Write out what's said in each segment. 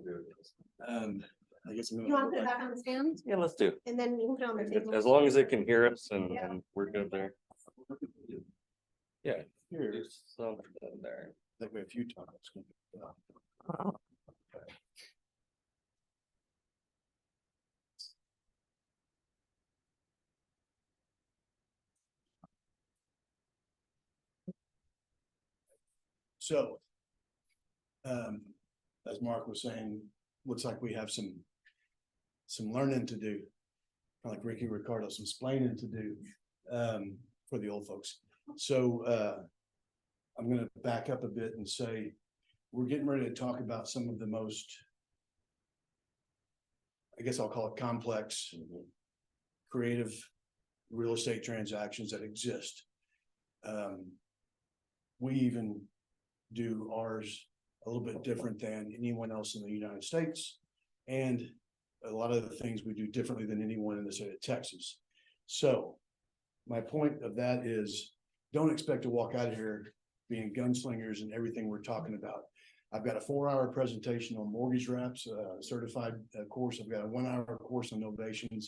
do it? I guess I'm You want to put it back on the stand Yeah, let's do. and then you can put it on the it. table? As long as it can hear us and we're good there. Yeah, here. there's something there. I think we have a few times. So, as Mark was saying, looks like we have some learning to do. Kind of like Ricky Ricardo, some splaining to do, for the old folks. So, I'm gonna back up a bit and say, we're getting ready to talk about some of the most, I guess I'll call it complex, creative real estate transactions that exist. We even do ours a little bit different than anyone else in the United States. And a lot of the things we do differently than anyone in the state of Texas. So my point of that is, don't expect to walk out of here being gunslingers and everything we're talking about. I've got a 4-hour presentation on mortgage wraps, certified course. I've got a 1-hour course on novations,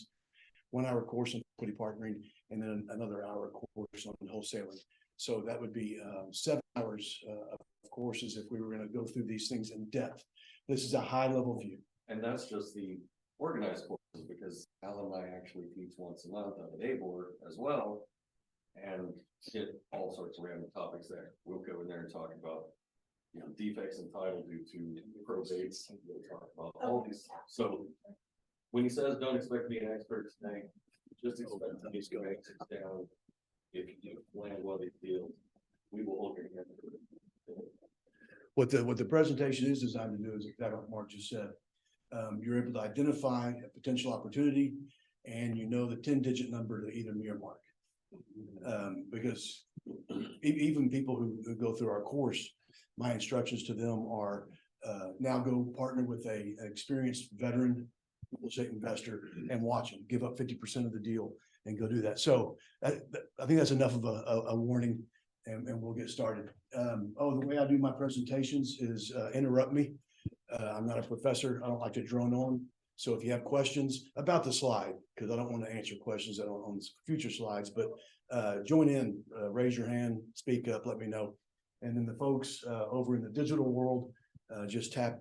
1-hour course on equity partnering, and then another hour course on wholesaling. So that would be 7 hours of courses if we were going to go through these things in depth. This is a high level view. And that's just the organized courses, because Alan and I actually teach once a month on the day board as well. And get all sorts of random topics there. We'll go in there and talk about, defects in title due to probates. We'll talk about all these. So when he says don't expect to be an expert today, just expect to just go down. If you land well these deals, we will hold your hand. What the presentation is designed to do is exactly what Mark just said. You're able to identify a potential opportunity, and you know the 10-digit number to either me or Mark. Because even people who go through our course, my instructions to them are now go partner with an experienced veteran real estate investor and watch them give up 50% of the deal and go do that. So I think that's enough of a warning, and we'll get started. The way I do my presentations is interrupt me. I'm not a professor. I don't like to drone on. So if you have questions about the slide, because I don't want to answer questions that are on future slides, but join in, raise your hand, speak up, let me know. And then the folks over in the digital world, just type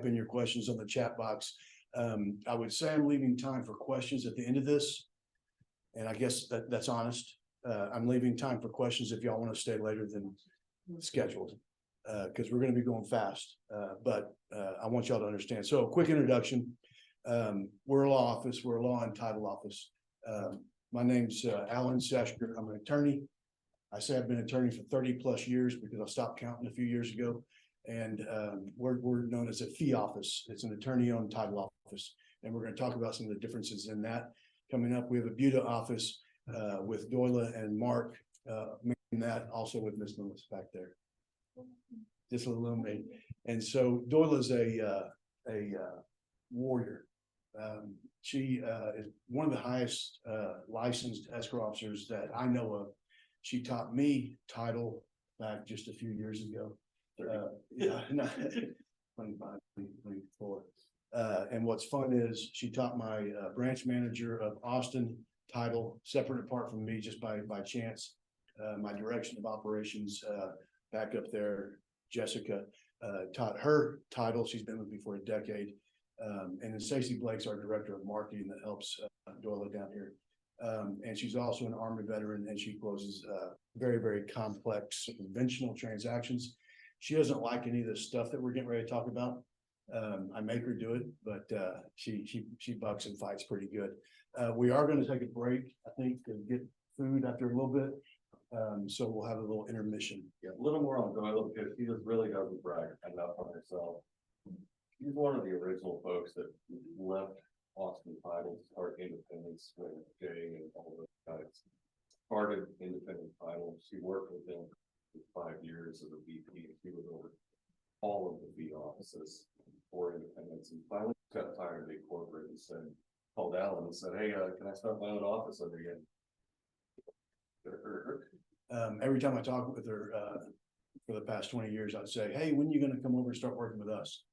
in your questions on the chat box. I would say I'm leaving time for questions at the end of this. And I guess that's honest. I'm leaving time for questions if y'all want to stay later than scheduled, because we're going to be going fast. But I want y'all to understand. So a quick introduction. We're a law office. We're a law and title office. My name's Alan Sesker. I'm an attorney. I say I've been an attorney for 30+ years because I stopped counting a few years ago. And we're known as a fee office. It's an attorney-owned title office. And we're going to talk about some of the differences in that. Coming up, we have a Buda office with Doyla and Mark, making that also with Miss Lewis back there. Just a little bit. And so Doyla's a warrior. She is one of the highest licensed escrow officers that I know of. She taught me title back just a few years ago. 25, 24. And what's fun is she taught my branch manager of Austin title, separate apart from me, just by chance. My direction of operations back up there, Jessica, taught her title. She's been with me for a decade. And then Stacey Blake's our director of marketing that helps Doyla down here. And she's also an Army veteran, and she closes very, very complex conventional transactions. She doesn't like any of the stuff that we're getting ready to talk about. I make her do it, but she bucks and fights pretty good. We are going to take a break, I think, to get food after a little bit. So we'll have a little intermission. Yeah, a little more on Doyla, because she just really doesn't brag enough on herself. She's one of the original folks that left Austin Title to start Independence with Jay and all those guys. Started Independent Title. She worked with them for 5 years as a VP. She was over all of the fee offices for Independence, and finally got tired of big corporate and called Alan and said, "Hey, can I start my own office under you?" Every time I talk with her for the past 20 years, I'd say, "Hey, when are you going to come over and start working with us?"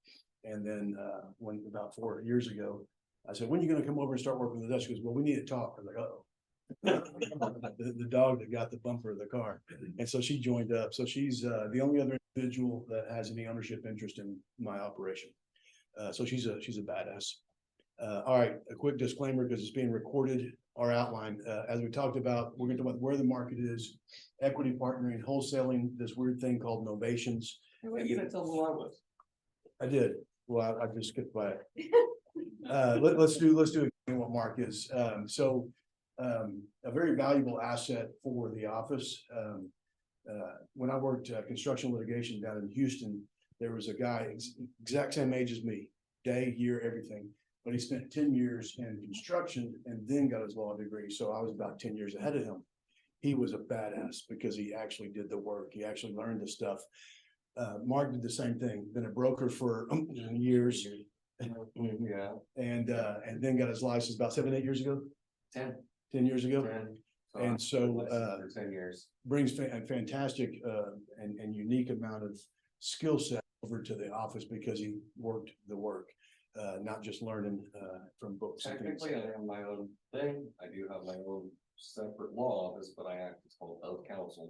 And then, when about 4 years ago, I said, when are you gonna come over and start working with us? She goes, well, we need to talk. I was like, uh-oh. The dog that got the bumper of the car. And so she joined up. So she's, the only other individual that has any ownership interest in my operation. So she's a badass. All right, a quick disclaimer because it's being recorded, our outline, as we talked about, we're gonna talk about where the market is, equity partnering, wholesaling, this weird thing called novations. You didn't tell them who I was. I did. Well, I just skipped by it. Let's do again what Mark is. A very valuable asset for the office. When I worked construction litigation down in Houston, there was a guy exact same age as me, day, year, everything. But he spent 10 years in construction and then got his law degree. So I was about 10 years ahead of him. He was a badass because he actually did the work. He actually learned the stuff. Mark did the same thing, been a broker for years. Yeah. And then got his license about 7, 8 years ago, 10. 10 years ago. 10. And so, For 10 years. brings a fantastic, and unique amount of skill set over to the office because he worked the work, not just learning, from books. and things. Technically, I have my own thing. I do have my own separate law office, but I act as called of counsel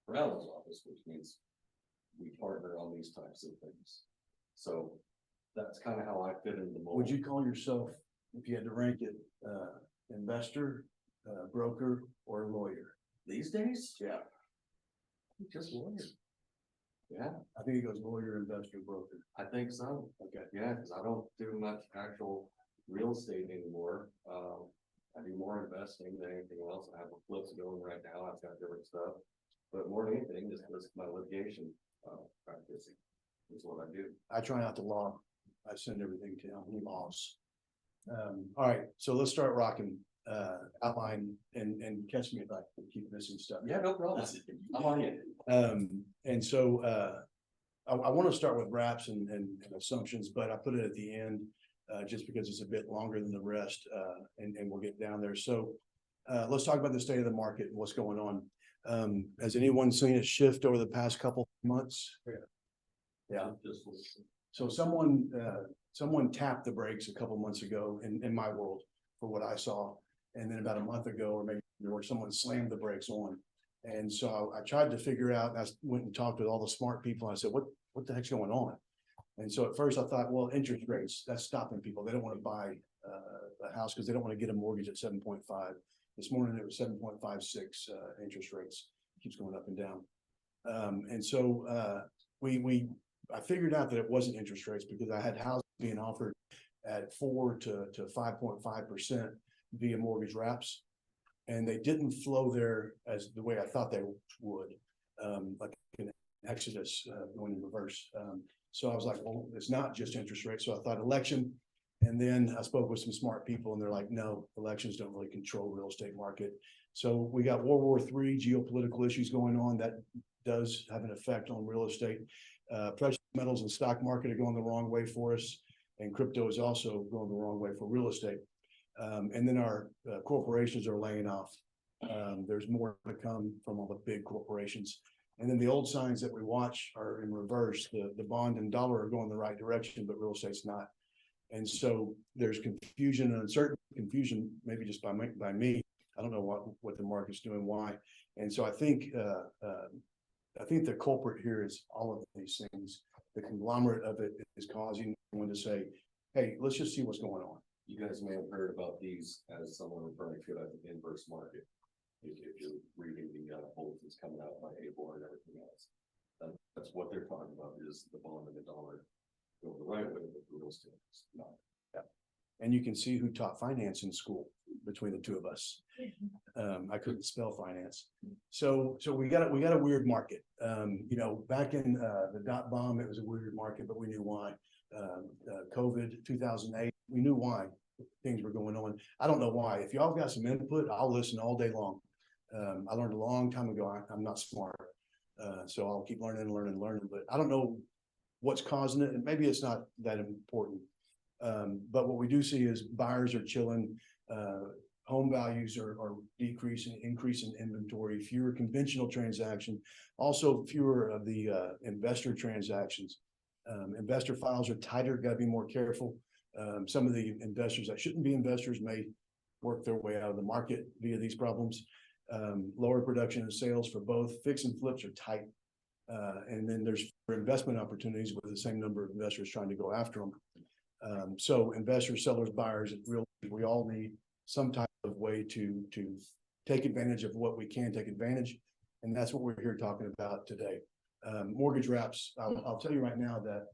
for Alan's office, which means we partner on these types of things. So that's kind of how I fit in the mold. Would you call yourself, if you had to rank it, investor, broker, or lawyer? These days? Yeah. Just lawyer. Yeah, I think it goes lawyer, investor, broker. I think so. Okay. Yeah, because I don't do much actual real estate anymore. I do more investing than anything else. I have flips going right now. I've got different stuff. But more than anything, this is my litigation practicing. Is what I do. I try not to law. I send everything to him. He laws. All right, so let's start rocking, outline and catch me if I keep missing stuff. Yeah, no problem. I'm on it. And so, I want to start with wraps and assumptions, but I put it at the end, just because it's a bit longer than the rest, and we'll get down there. So, let's talk about the state of the market and what's going on. Has anyone seen it shift over the past couple months? Yeah. Just So someone tapped the brakes a couple months ago in my world for what I saw. And then about a month ago, or maybe more, someone slammed the brakes on. And so I tried to figure out, I went and talked with all the smart people. I said, what the heck's going on? And so at first I thought, well, interest rates, that's stopping people. They don't want to buy a house because they don't want to get a mortgage at 7.5. This morning it was 7.56 interest rates. Keeps going up and down. And so I figured out that it wasn't interest rates because I had houses being offered at 4 to 5.5% via mortgage wraps. And they didn't flow there as the way I thought they would, like in Exodus, going in reverse. So I was like, well, it's not just interest rates. So I thought election. And then I spoke with some smart people and they're like, no, elections don't really control real estate market. So we got World War III geopolitical issues going on that does have an effect on real estate. Precious metals and stock market are going the wrong way for us. And crypto is also going the wrong way for real estate. And then our corporations are laying off. There's more to come from all the big corporations. And then the old signs that we watch are in reverse. The bond and dollar are going the right direction, but real estate's not. And so there's confusion and uncertainty, confusion maybe just by me. I don't know what the market's doing, why. And so I think the culprit here is all of these things. The conglomerate of it is causing everyone to say, hey, let's just see what's going on. You guys may have heard about these as someone referring to it as an inverse market. If you're reading the bulletins coming out by Able and everything else, that's what they're talking about is the bond and the dollar go the right way, but the real estate is not. Yeah. And you can see who taught finance in school between the two of us. I couldn't spell finance. So we got a weird market. Back in the dot bomb, it was a weird market, but we knew why. COVID 2008, we knew why things were going on. I don't know why. If y'all got some input, I'll listen all day long. I learned a long time ago, I'm not smart. So I'll keep learning, but I don't know what's causing it. And maybe it's not that important. But what we do see is buyers are chilling. Home values are decreasing, increase in inventory, fewer conventional transactions, also fewer of the investor transactions. Investor files are tighter, gotta be more careful. Some of the investors that shouldn't be investors may work their way out of the market via these problems. Lower production and sales for both fix and flips are tight. And then there's investment opportunities with the same number of investors trying to go after them. So investors, sellers, buyers, we all need some type of way to take advantage of what we can take advantage. And that's what we're here talking about today. Mortgage wraps, I'll tell you right now that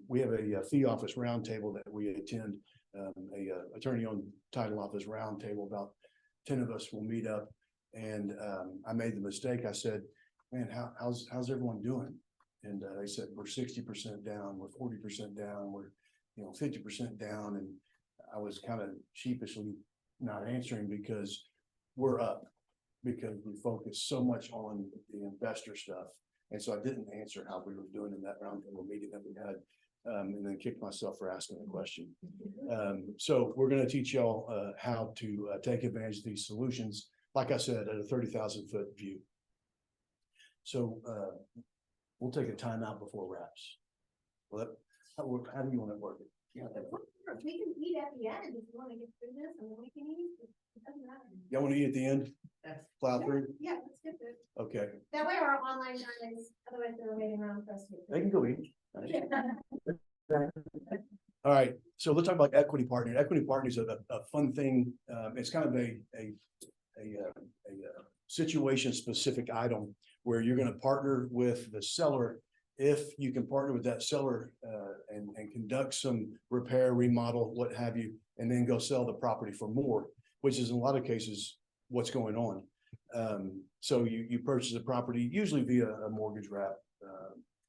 we have a fee office roundtable that we attend, attorney-owned title office roundtable. About 10 of us will meet up. And I made the mistake. I said, man, how's everyone doing? And they said, we're 60% down, we're 40% down, we're 50% down. And I was kind of sheepishly not answering because we're up, because we focus so much on the investor stuff. And so I didn't answer how we were doing in that roundtable meeting that we had, and then kicked myself for asking the question. So we're going to teach y'all how to take advantage of these solutions, like I said, at a 30,000-foot view. So we'll take a timeout before wraps. Well, how do you want to work it? We can eat at the end if you want to get through this, and then we can eat. It doesn't matter. Y'all want to eat at the end? Plow through? Yeah, let's get through. Okay, That way our online guys, otherwise they're waiting around for us to. they can go eat. All right, so let's talk about equity partner. Equity partner is a fun thing. It's kind of a situation specific item where you're going to partner with the seller. If you can partner with that seller and conduct some repair, remodel, what have you, and then go sell the property for more, which is in a lot of cases what's going on. So you purchase a property usually via a mortgage wrap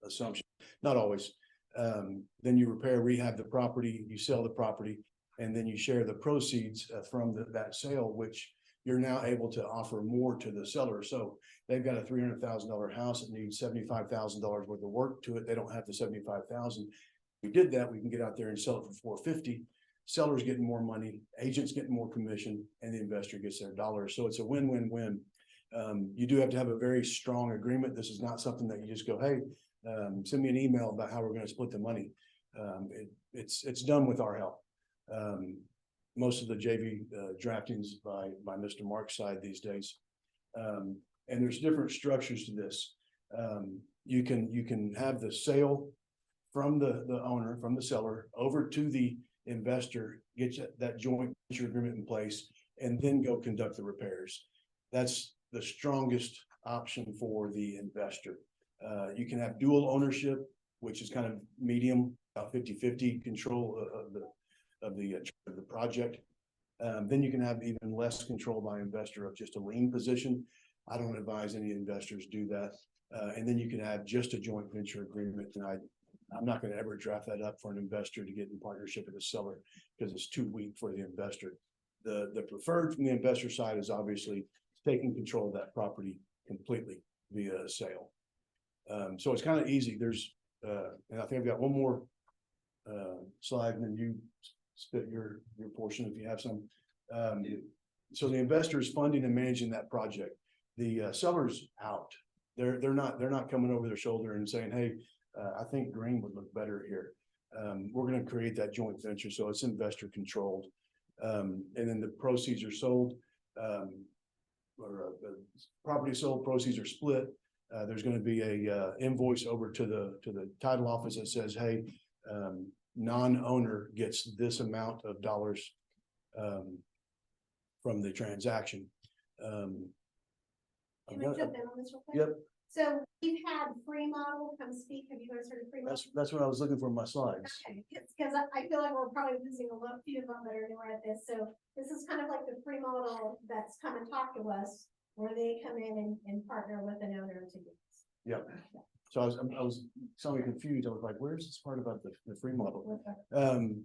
assumption, not always. Then you repair, rehab the property, you sell the property, and then you share the proceeds from that sale, which you're now able to offer more to the seller. So they've got a $300,000 house that needs $75,000 worth of work to it. They don't have the $75,000. We did that. We can get out there and sell it for $450. Sellers getting more money, agents getting more commission, and the investor gets their dollars. So it's a win-win-win. You do have to have a very strong agreement. This is not something that you just go, hey, send me an email about how we're going to split the money. It's done with our help. Most of the JV draftings by Mr. Mark's side these days. And there's different structures to this. You can have the sale from the owner, from the seller over to the investor, get that joint venture agreement in place, and then go conduct the repairs. That's the strongest option for the investor. You can have dual ownership, which is kind of medium, about 50-50 control of the project. Then you can have even less control by investor of just a lien position. I don't advise any investors do that. And then you can have just a joint venture agreement. And I'm not going to ever draft that up for an investor to get in partnership with a seller because it's too weak for the investor. The preferred from the investor side is obviously taking control of that property completely via a sale. So it's kind of easy. There's, and I think I've got one more slide, and then you spit your portion if you have some. So the investor is funding and managing that project. The seller's out. They're not coming over their shoulder and saying, hey, I think green would look better here. We're going to create that joint venture, so it's investor controlled. And then the proceeds are sold, or property sold, proceeds are split. There's going to be a invoice over to the title office that says, hey, non-owner gets this amount of dollars from the transaction. Can I jump in on this real quick? Yep. So we've had free model come speak. Have you guys heard of free model? That's what I was looking for in my slides. Okay, it's because I feel like we're probably losing a few of them that are newer at this. So this is kind of like the free model that's come and talked to us, where they come in and partner with an owner to do this. Yep. So I was somewhat confused. I was like, where's this part about the free model?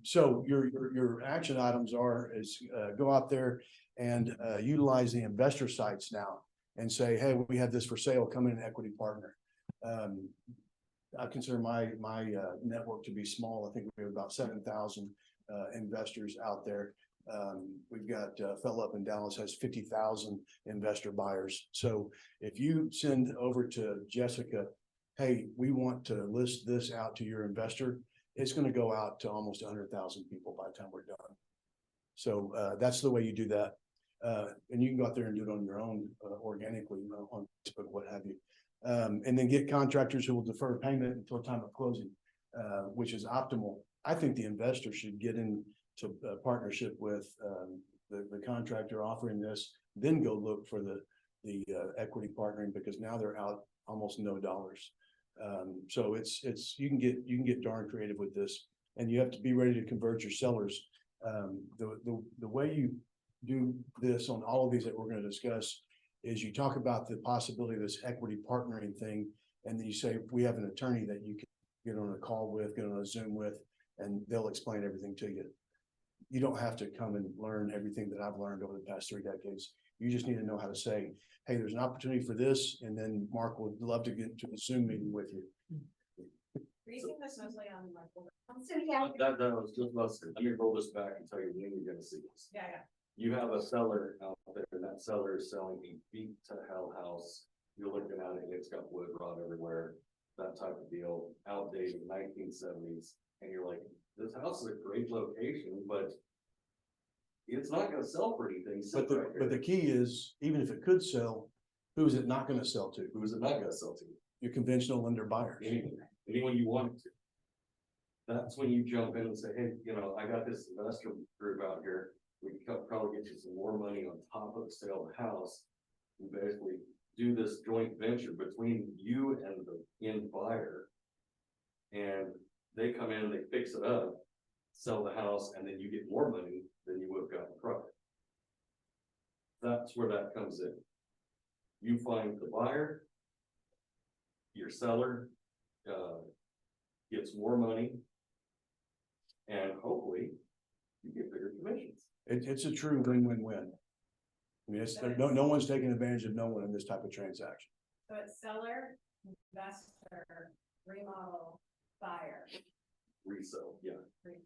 So your action items is go out there and utilize the investor sites now and say, hey, we have this for sale, come in, equity partner. I consider my network to be small. I think we have about 7,000 investors out there. We've got a fellow up in Dallas has 50,000 investor buyers. So if you send over to Jessica hey, we want to list this out to your investor, it's gonna go out to almost 100,000 people by the time we're done. So, that's the way you do that. And you can go out there and do it on your own, organically, on Facebook, what have you. And then get contractors who will defer payment until time of closing, which is optimal. I think the investor should get into a partnership with, the contractor offering this, then go look for the equity partnering, because now they're out almost no dollars. So you can get darn creative with this, and you have to be ready to convert your sellers. The way you do this on all of these that we're going to discuss is you talk about the possibility of this equity partnering thing, and then you say, we have an attorney that you can get on a call with, get on a Zoom with, and they'll explain everything to you. You don't have to come and learn everything that I've learned over the past 3 decades. You just need to know how to say, hey, there's an opportunity for this, and then Mark would love to get into a Zoom meeting with you. Are you seeing this mostly on like? So, yeah, That was just about, let me roll this back and tell you when you're gonna see this. Yeah, You have a seller out there, and that seller is selling a beat to hell house. You're looking at it, and it's got wood rot everywhere, that type of deal, outdated 1970s. And you're like, this house is a great location, but it's not gonna sell for anything. But the key is, even if it could sell, who is it not gonna sell to? Who is it not gonna sell to? Your conventional lender buyers. Anyone you want it to. That's when you jump in and say, hey, I got this investor group out here. We can probably get you some more money on top of the sale of the house. We basically do this joint venture between you and the end buyer. And they come in, they fix it up, sell the house, and then you get more money than you would have gotten prior. That's where that comes in. You find the buyer, your seller, gets more money, and hopefully you get bigger commissions. It's a true win-win-win. I mean, no one's taking advantage of no one in this type of transaction. so it's seller, investor, remodel, buyer. Resell, yeah,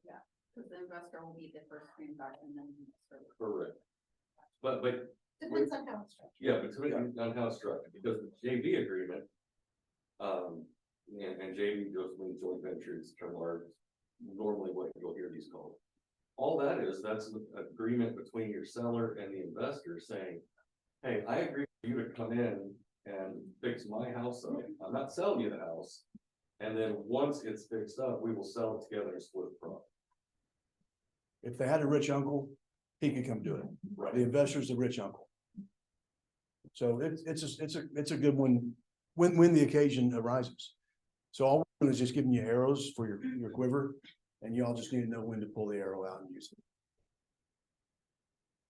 Yeah. Because the investor will be the first green card and then. correct. But depends on how it's structured. yeah, but depending on how it's structured, because the JV agreement, and JV goes with joint ventures, term are normally what you'll hear these called. All that is, that's an agreement between your seller and the investor saying, hey, I agree for you to come in and fix my house up. I'm not selling you the house. And then once it's fixed up, we will sell it together and split the profit. If they had a rich uncle, he could come do it. Right. The investor's the rich uncle. So it's a good one when the occasion arises. So all we're doing is just giving you arrows for your quiver, and you all just need to know when to pull the arrow out and use it.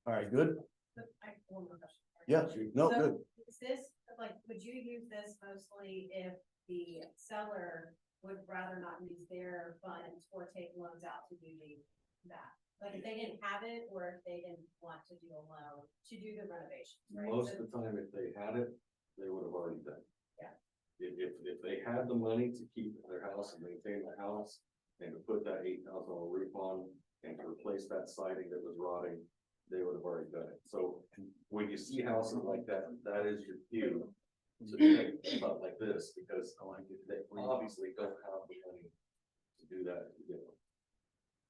All right, good? I have one more question. Yeah, no, So, good. Is this, would you use this mostly if the seller would rather not use their funds or take loans out to do that? Like if they didn't have it, or if they didn't want to do a loan to do the renovations, right? Most So- of the time, if they had it, they would have already done it. Yeah. If they had the money to keep their house and maintain the house, and to put that $8,000 roof on, and to replace that siding that was rotting, they would have already done it. So when you see houses like that, that is your cue to think about like this, because they obviously don't have the money to do that to begin with.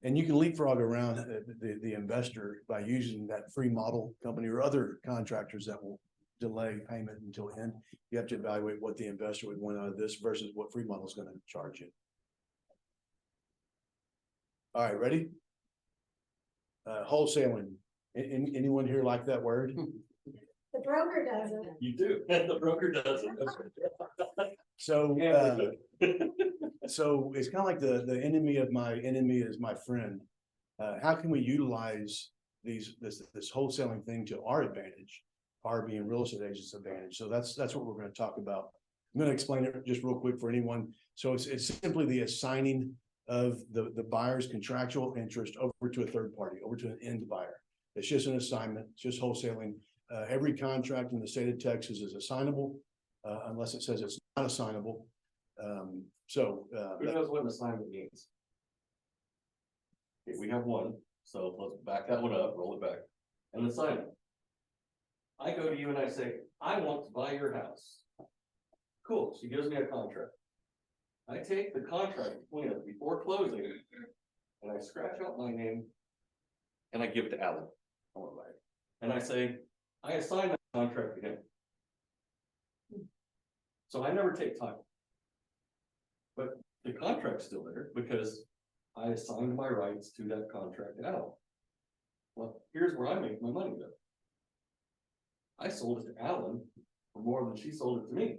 And you can leapfrog around the investor by using that free model company or other contractors that will delay payment until end. You have to evaluate what the investor would want out of this versus what free model is going to charge you. All right, ready? Wholesaling. Anyone here like that word? The broker doesn't. You do, and the broker doesn't. So, so it's kind of like the enemy of my enemy is my friend. How can we utilize this wholesaling thing to our advantage, our being real estate agents' advantage? So that's what we're going to talk about. I'm going to explain it just real quick for anyone. So it's simply the assigning of the buyer's contractual interest over to a third party, over to an end buyer. It's just an assignment, it's just wholesaling. Every contract in the state of Texas is assignable, unless it says it's not assignable. Who knows what an assignment means? Okay, we have one, so let's back that one up, roll it back. An assignment. I go to you and I say, I want to buy your house. Cool, she gives me a contract. I take the contract between us before closing, and I scratch out my name, and I give it to Alan. And I say, I assign that contract to him. So I never take title. But the contract's still there because I assigned my rights to that contract to Alan. Well, here's where I make my money though. I sold it to Alan for more than she sold it to me.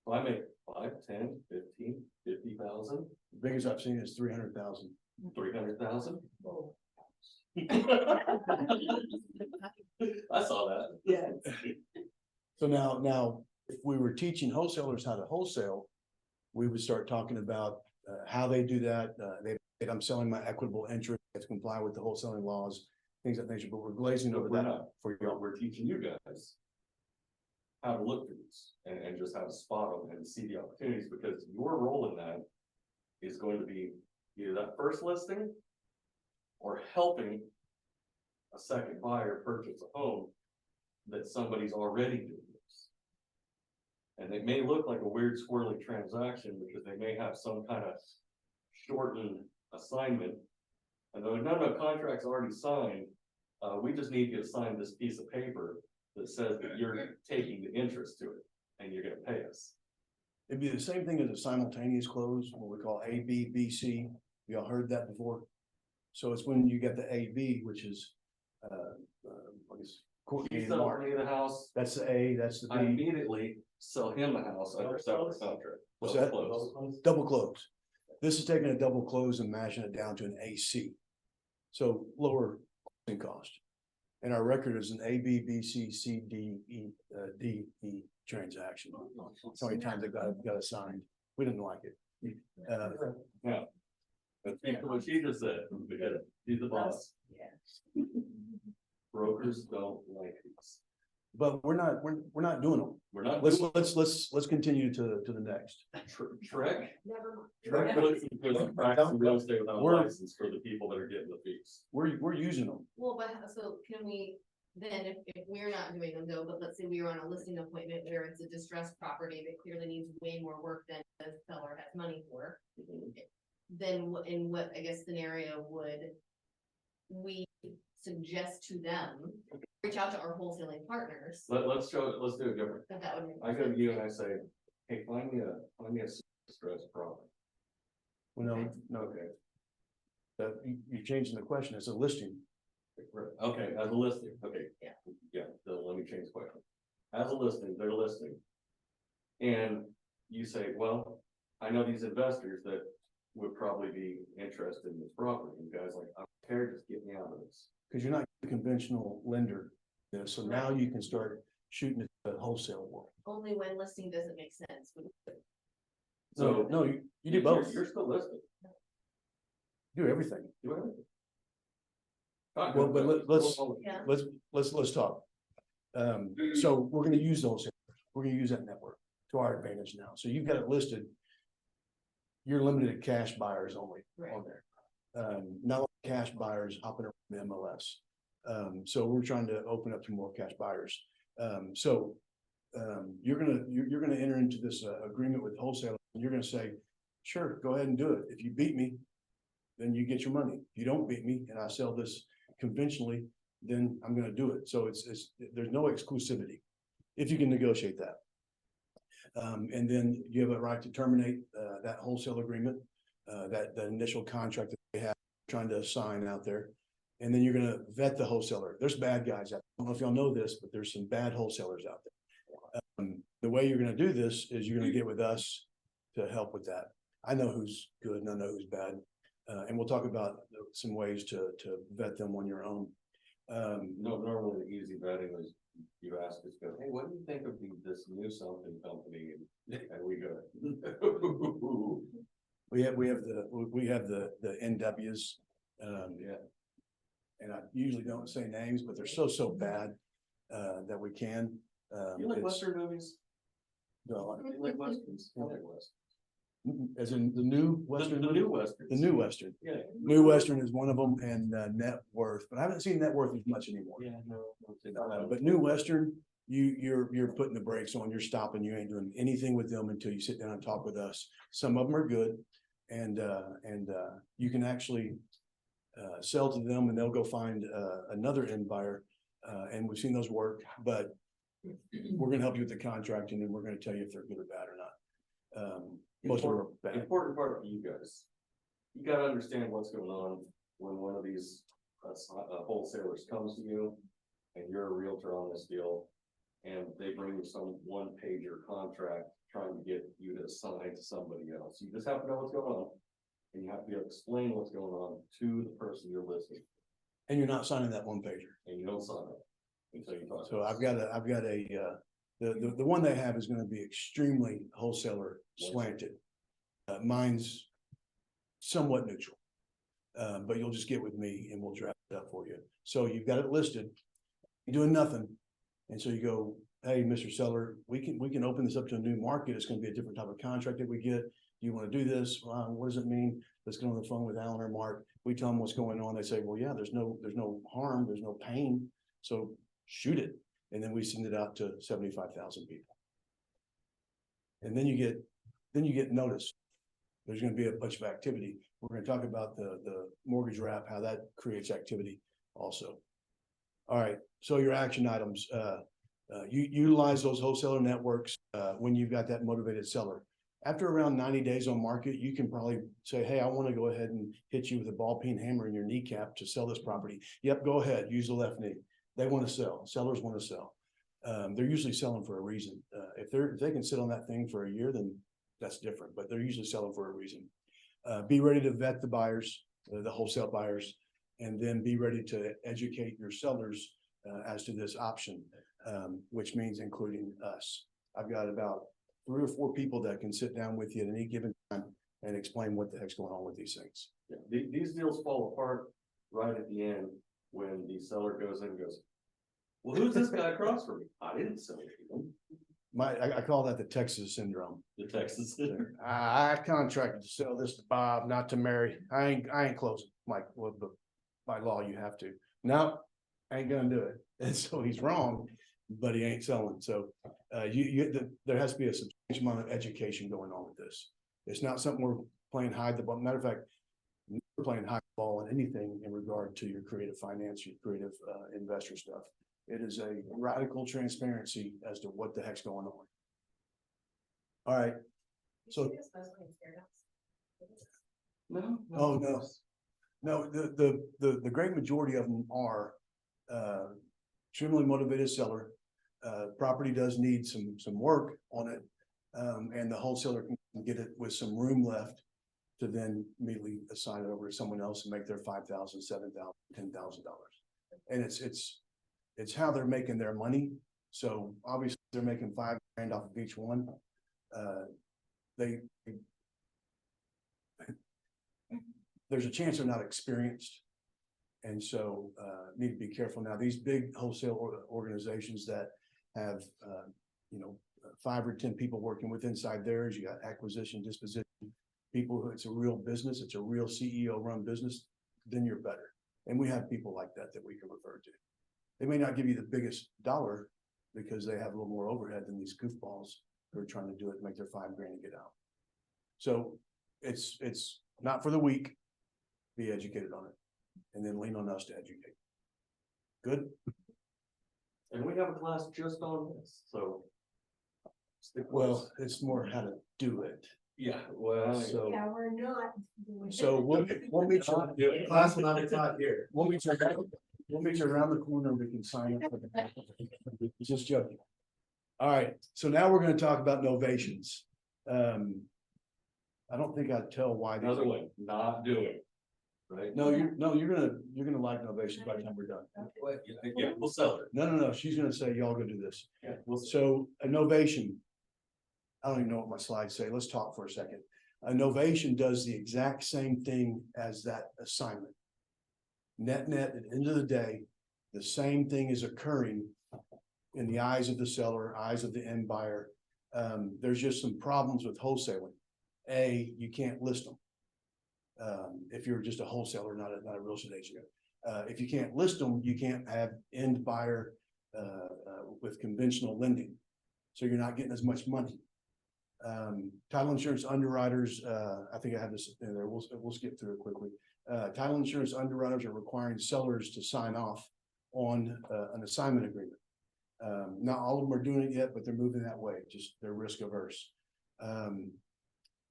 So I make 5, 10, 15, 50,000, The biggest I've seen is 300,000. 300,000. I saw that. Yeah. So now, if we were teaching wholesalers how to wholesale, we would start talking about how they do that. I'm selling my equitable interest to comply with the wholesaling laws, things of that nature, but we're glazing over We're that not. for you. We're teaching you guys how to look for these and just how to spot them and see the opportunities, because your role in that is going to be either that first listing or helping a second buyer purchase a home that somebody's already doing this. And it may look like a weird squirrely transaction because they may have some kind of shortened assignment. And though no, contract's already signed, we just need you to sign this piece of paper that says that you're taking the interest to it and you're gonna pay us. It'd be the same thing as a simultaneous close, what we call A, B, B, C. Y'all heard that before? So it's when you get the A, B, which is, I guess, Courtney He and sells Mark. me the house, That's the A, that's the I B, immediately sell him the house under a separate contract. What's Double that? close. double close. This is taking a double close and mashing it down to an AC. So lower closing cost. And our record is an A, B, B, C, C, D, E, D, E transaction. That's how many times it got assigned. We didn't like it. Yeah. That's what she just said, because he's the boss. Yeah. Brokers don't like these. But we're not doing them. We're not Let's, doing let's continue to the next. Trek. Never Trek mind. looks for practicing real estate without a We're- license for the people that are getting the fees. We're using them. Well, but so can we, then if we're not doing them though, but let's say we were on a listing appointment where it's a distressed property that clearly needs way more work than the seller has money for. Then in what, I guess, scenario would we suggest to them, reach out to our wholesaling partners, Let's do it different. that would. make I go to sense? you and I say, hey, find me a distressed property. Well, no, okay. That, you're changing the question. It's a listing. Okay, as a listing, okay. Yeah. Yeah, so let me change the question. As a listing, they're listing. And you say, well, I know these investors that would probably be interested in this property. And guys like, I don't care, just get me out of this. Because you're not a conventional lender. You know, so now you can start shooting at the wholesale world. Only when listing doesn't make sense. So. No, you do both. You're still listed. Do everything. Do everything. Well, but let's- Yeah. Let's talk. So we're gonna use those. We're gonna use that network to our advantage now. So you've got it listed. You're limited to cash buyers only on there. Not only cash buyers hopping around the MLS. So we're trying to open up to more cash buyers. You're gonna enter into this agreement with wholesalers, and you're gonna say, sure, go ahead and do it. If you beat me, then you get your money. If you don't beat me and I sell this conventionally, then I'm gonna do it. So there's no exclusivity, if you can negotiate that. And then you have a right to terminate that wholesale agreement, that initial contract that they have trying to sign out there. And then you're gonna vet the wholesaler. There's bad guys out there. I don't know if y'all know this, but there's some bad wholesalers out there. The way you're gonna do this is you're gonna get with us to help with that. I know who's good and I know who's bad. And we'll talk about some ways to vet them on your own. No, normally the easy vetting is you ask us, go, hey, what do you think of this new something company? And we go. We have the NWs. Yeah. And I usually don't say names, but they're so bad that we can. You like it's- Western movies? No, You like Westerns? I like Westerns. as in the new Western. The new Westerns. The new Western. Yeah. New Western is one of them, and Net Worth, but I haven't seen Net Worth as much anymore. Yeah, no. But New Western you're putting the brakes on, you're stopping, you ain't doing anything with them until you sit down and talk with us. Some of them are good and you can actually sell to them and they'll go find another end buyer. And we've seen those work, but we're gonna help you with the contracting and we're gonna tell you if they're good or bad or not. Most of them are bad. Important part for you guys. You gotta understand what's going on when one of these wholesalers comes to you and you're a realtor on this deal. And they bring you some one-pager contract trying to get you to assign to somebody else. You just have to know what's going on. And you have to be able to explain what's going on to the person you're listing, And you're not signing that one pager. and you don't sign it until you talk. So I've got the one they have is gonna be extremely wholesaler slanted. Mine's somewhat neutral. But you'll just get with me and we'll draft it up for you. So you've got it listed, you're doing nothing. And so you go, hey, Mr. Seller, we can open this up to a new market. It's gonna be a different type of contract that we get. Do you wanna do this? What does it mean? Let's get on the phone with Alan or Mark. We tell them what's going on. They say, well, yeah, there's no harm, there's no pain. So shoot it. And then we send it out to 75,000 people. And then you get notice. There's gonna be a bunch of activity. We're gonna talk about the mortgage wrap, how that creates activity also. All right, so your action items, you utilize those wholesaler networks, when you've got that motivated seller. After around 90 days on market, you can probably say, hey, I wanna go ahead and hit you with a ball peen hammer in your kneecap to sell this property. Yep, go ahead, use the left knee. They wanna sell, sellers wanna sell. They're usually selling for a reason. If they can sit on that thing for a year, then that's different, but they're usually selling for a reason. Be ready to vet the buyers, the wholesale buyers, and then be ready to educate your sellers as to this option, which means including us. I've got about 3 or 4 people that can sit down with you at any given time and explain what the heck's going on with these things. Yeah, these deals fall apart right at the end when the seller goes in and goes, well, who's this guy across from me? I didn't sell it to him. I call that the Texas syndrome. The Texas. I contracted to sell this to Bob, not to Mary. I ain't closing. Like, well, but by law, you have to. No, I ain't gonna do it. And so he's wrong, but he ain't selling. So there has to be a substantial amount of education going on with this. It's not something we're playing hide the ball. Matter of fact, we're playing hide the ball in anything in regard to your creative finance, your creative investor stuff. It is a radical transparency as to what the heck's going on. All right. So- No. Oh, no. No, the great majority of them are extremely motivated seller. Property does need some work on it. And the wholesaler can get it with some room left to then immediately assign it over to someone else and make their $5,000, $7,000, $10,000. And it's how they're making their money. So obviously they're making $5,000 off of each one. There's a chance they're not experienced. And so need to be careful. Now, these big wholesale organizations that have, 5 or 10 people working with inside theirs, you got acquisition, disposition, people who it's a real business, it's a real CEO run business, then you're better. And we have people like that we can refer to. They may not give you the biggest dollar because they have a little more overhead than these goofballs who are trying to do it and make their $5,000 and get out. So it's not for the weak. Be educated on it and then lean on us to educate. Good. And we have a class just on this, so. stick with Well, us. it's more how to do it. Yeah, well. So, Yeah, we're not. doing so we'll meet you. Class when I'm taught here. We'll meet you around the corner. We can sign up for the. Just joking. All right, so now we're gonna talk about novations. I don't think I'd tell why. Another way, not do it. Right? No, you're gonna like novations by the time we're done. Yeah, we'll sell it. No, she's gonna say, y'all go do this. Yeah, we'll. So a novation. I don't even know what my slides say. Let's talk for a second. A novation does the exact same thing as that assignment. Net, at the end of the day, the same thing is occurring in the eyes of the seller, eyes of the end buyer. There's just some problems with wholesaling. You can't list them. If you're just a wholesaler, not a real estate agent. If you can't list them, you can't have end buyer with conventional lending. So you're not getting as much money. Title insurance underwriters, I think I have this in there, we'll skip through it quickly. Title insurance underwriters are requiring sellers to sign off on an assignment agreement. Not all of them are doing it yet, but they're moving that way, just they're risk averse.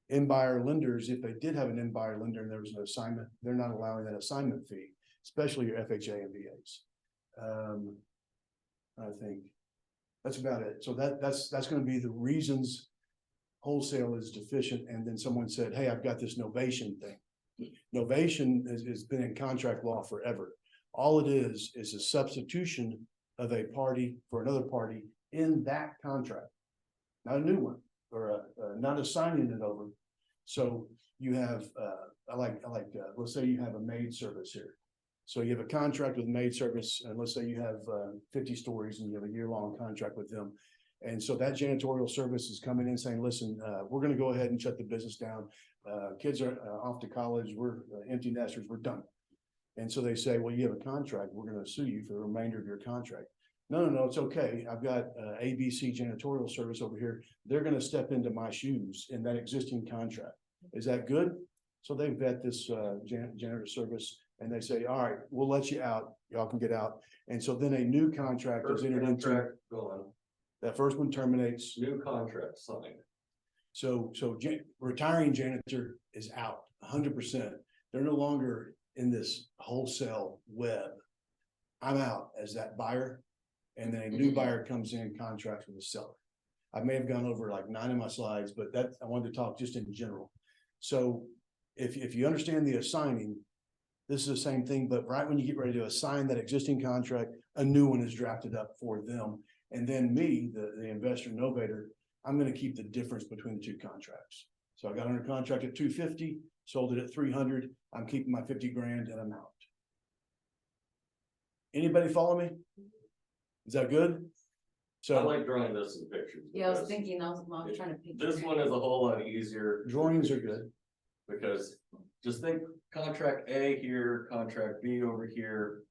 In-buyer lenders, if they did have an in-buyer lender and there was an assignment, they're not allowing that assignment fee, especially your FHA and VAs. I think that's about it. So that's going to be the reasons wholesale is deficient. And then someone said, hey, I've got this novation thing. Novation has been in contract law forever. All it is a substitution of a party for another party in that contract, not a new one, or not assigning it over. So you have, let's say you have a maid service here. So you have a contract with maid service, and let's say you have 50 stories and you have a year-long contract with them. And so that janitorial service is coming in saying, listen, we're going to go ahead and shut the business down. Kids are off to college. We're empty nesters. We're done. And so they say, well, you have a contract. We're going to sue you for the remainder of your contract. No, it's okay. I've got ABC janitorial service over here. They're going to step into my shoes in that existing contract. Is that good? So they vet this janitor service and they say, all right, we'll let you out. Y'all can get out. And so then a new contract is entered into. Go on. That first one terminates. New contract signed. So retiring janitor is out 100%. They're no longer in this wholesale web. I'm out as that buyer. And then a new buyer comes in, contracts with the seller. I may have gone over like 9 of my slides, but that I wanted to talk just in general. So if you understand the assigning, this is the same thing, but right when you get ready to assign that existing contract, a new one is drafted up for them. And then me, the investor novator, I'm going to keep the difference between the two contracts. So I got under contract at 250, sold it at 300. I'm keeping my 50 grand and I'm out. Anybody follow me? Is that good? I So like drawing this in pictures. Yeah, I was because thinking, I was trying to picture. This one is a whole lot easier. drawings are good. Because just think contract A here, contract B over here,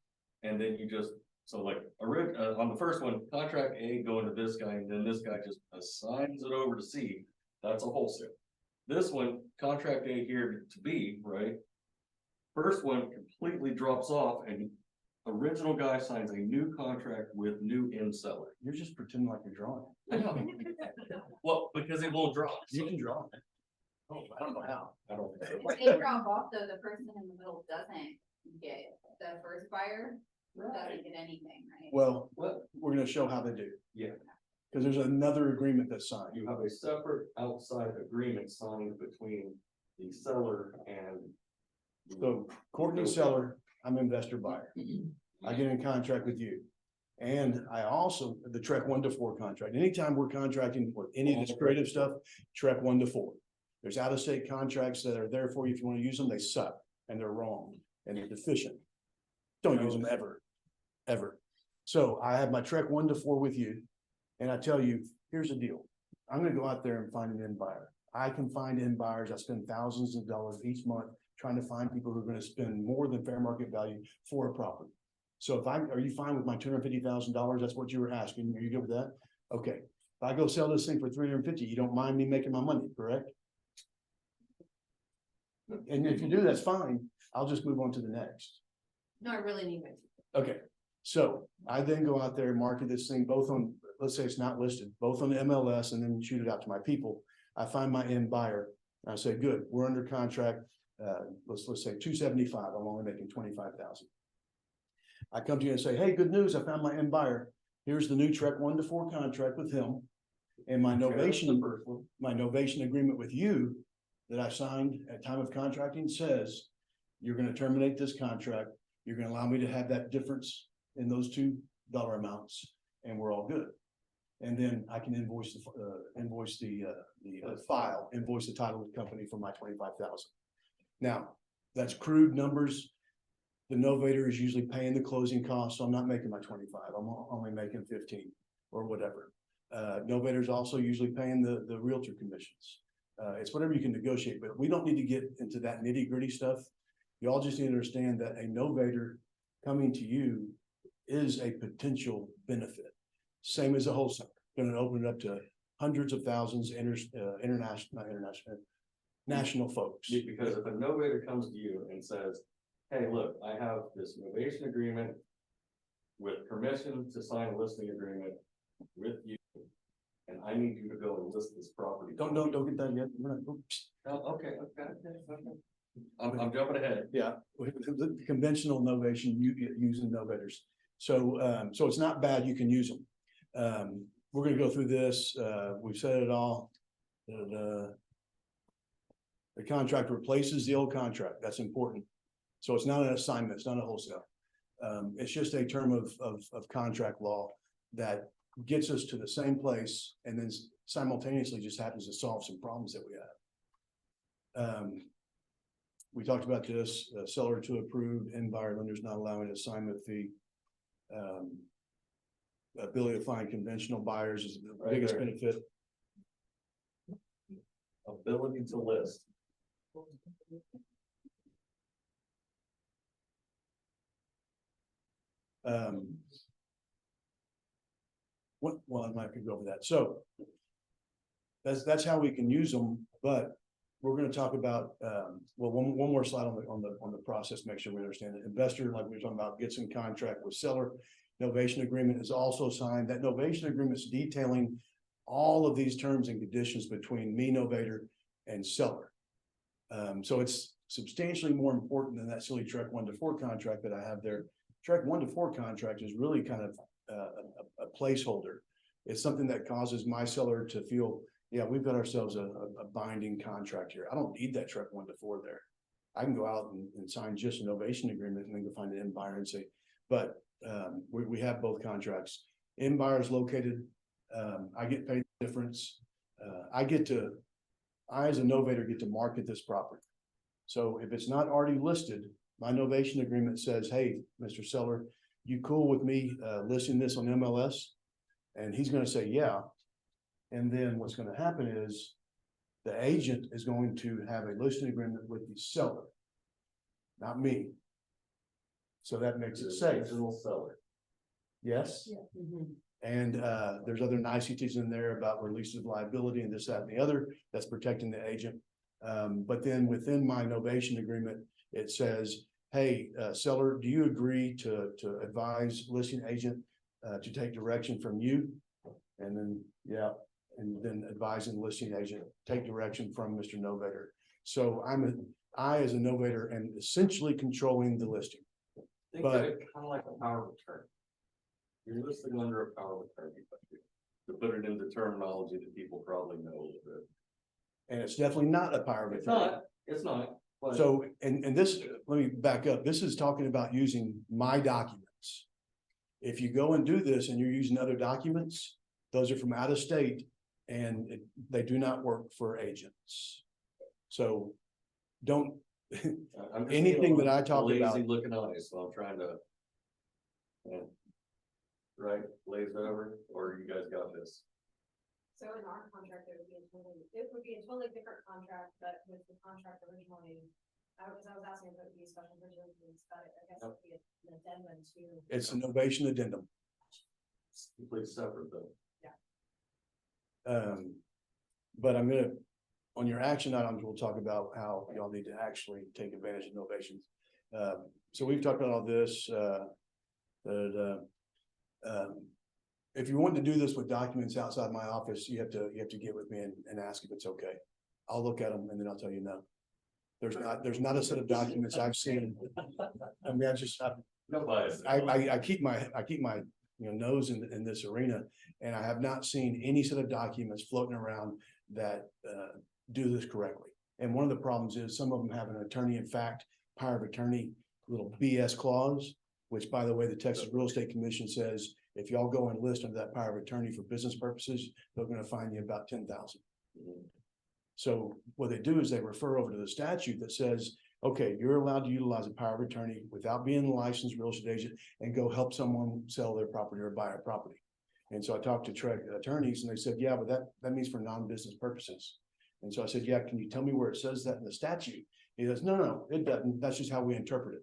and then you just, so like, on the first one, contract A going to this guy, and then this guy just assigns it over to C, that's a wholesale. This one, contract A here to B, right? First one completely drops off and original guy signs a new contract with new end seller. You're just pretending like you're drawing. I know. Well, because it won't draw. You can draw. Oh, I don't know how. I don't think so. If they drop off, though, the person in the middle doesn't get, the first buyer doesn't get anything, right? Well, What? we're gonna show how they do. Yeah. Because there's another agreement that's signed. You have a separate outside agreement signed between the seller and. So Courtney seller, I'm investor buyer. I get in contract with you. And I also, the Trek 1 to 4 contract, anytime we're contracting for any of this creative stuff, Trek 1 to 4. There's out-of-state contracts that are there for you. If you want to use them, they suck and they're wrong and they're deficient. Don't use them ever, ever. So I have my Trek 1 to 4 with you. And I tell you, here's the deal. I'm going to go out there and find an end buyer. I can find end buyers. I spend thousands of dollars each month trying to find people who are going to spend more than fair market value for a property. So are you fine with my $250,000? That's what you were asking. Are you good with that? Okay. If I go sell this thing for 350, you don't mind me making my money, correct? And if you do, that's fine. I'll just move on to the next. No, I really need my. Okay. So I then go out there and market this thing both on, let's say it's not listed, both on the MLS and then shoot it out to my people. I find my end buyer. And I say, good, we're under contract. Let's say 275. I'm only making 25,000. I come to you and say, hey, good news. I found my end buyer. Here's the new Trek 1 to 4 contract with him. And my novation agreement with you that I signed at time of contracting says, you're going to terminate this contract. You're going to allow me to have that difference in those two dollar amounts and we're all good. And then I can invoice the title company for my 25,000. Now that's crude numbers. The novator is usually paying the closing costs. So I'm not making my 25. I'm only making 15 or whatever. Novator is also usually paying the realtor commissions. It's whatever you can negotiate, but we don't need to get into that nitty gritty stuff. You all just need to understand that a novator coming to you is a potential benefit. Same as a wholesaler, gonna open it up to hundreds of thousands, national folks. Because if a novator comes to you and says, hey, look, I have this novation agreement with permission to sign a listing agreement with you, and I need you to go and list this property. Don't get that yet. We're not- oops. Oh, okay. I'm jumping ahead. Yeah, the conventional novation, using novators. So, so it's not bad, you can use them. We're gonna go through this, we've said it all. The contract replaces the old contract, that's important. So it's not an assignment, it's not a wholesale. It's just a term of contract law that gets us to the same place and then simultaneously just happens to solve some problems that we have. We talked about this, seller to approved, end buyer lenders not allowing assignment fee. Ability to find conventional buyers is the Right biggest there. benefit. Ability to list. Well, I might could go over that. So that's how we can use them, but we're gonna talk about, well, one more slide on the process, make sure we understand it. Investor, like we were talking about, gets in contract with seller. Novation agreement is also signed. That novation agreement is detailing all of these terms and conditions between me, novator, and seller. So it's substantially more important than that silly Trek 1-4 contract that I have there. Trek 1-4 contract is really kind of a placeholder. It's something that causes my seller to feel, yeah, we've got ourselves a binding contract here. I don't need that Trek 1-4 there. I can go out and sign just an novation agreement and then go find an end buyer and say, but we have both contracts. End buyer is located. I get paid the difference. I as a novator get to market this property. So if it's not already listed, my novation agreement says, hey, Mr. Seller, you cool with me listing this on MLS? And he's gonna say, yeah. And then what's gonna happen is the agent is going to have a listing agreement with the seller, not me. So that makes it safe. Original seller. Yes. And there's other niceties in there about release of liability and this, that, and the other, that's protecting the agent. But then within my novation agreement, it says, hey, seller, do you agree to advise listing agent to take direction from you? And then, yeah, and then advising listing agent, take direction from Mr. Novator. So I as a novator am essentially controlling the listing. Think But- of it kind of like a power of attorney. You're listing under a power of attorney, but to put it into terminology that people probably know a little bit. And it's definitely not a power of It's attorney. not, but. So, and this, let me back up. This is talking about using my documents. If you go and do this and you're using other documents, those are from out of state and they do not work for agents. So don't, I'm just anything seeing that I talk lazy about- Looking eyes, so I'm trying to. Yeah. Right, glaze over, or you guys got this? So in our contract, it would be a totally different contract, but with the contract originally, I was asking if it would be a special version, but I guess it would be an addendum to. it's an novation addendum. It's completely separate though. But I'm gonna, on your action items, we'll talk about how y'all need to actually take advantage of novations. So we've talked about all this, if you want to do this with documents outside my office, you have to get with me and ask if it's okay. I'll look at them and then I'll tell you no. There's not a set of documents I've seen. I mean, No bias. I keep my nose in this arena, and I have not seen any set of documents floating around that do this correctly. And one of the problems is some of them have an attorney in fact, power of attorney, little BS clause, which by the way, the Texas Real Estate Commission says, if y'all go and list under that power of attorney for business purposes, they're gonna fine you about 10,000. So what they do is they refer over to the statute that says, okay, you're allowed to utilize a power of attorney without being a licensed real estate agent and go help someone sell their property or buy a property. And so I talked to Trek attorneys and they said, yeah, but that means for non-business purposes. And so I said, yeah, can you tell me where it says that in the statute? He goes, no, it doesn't. That's just how we interpret it.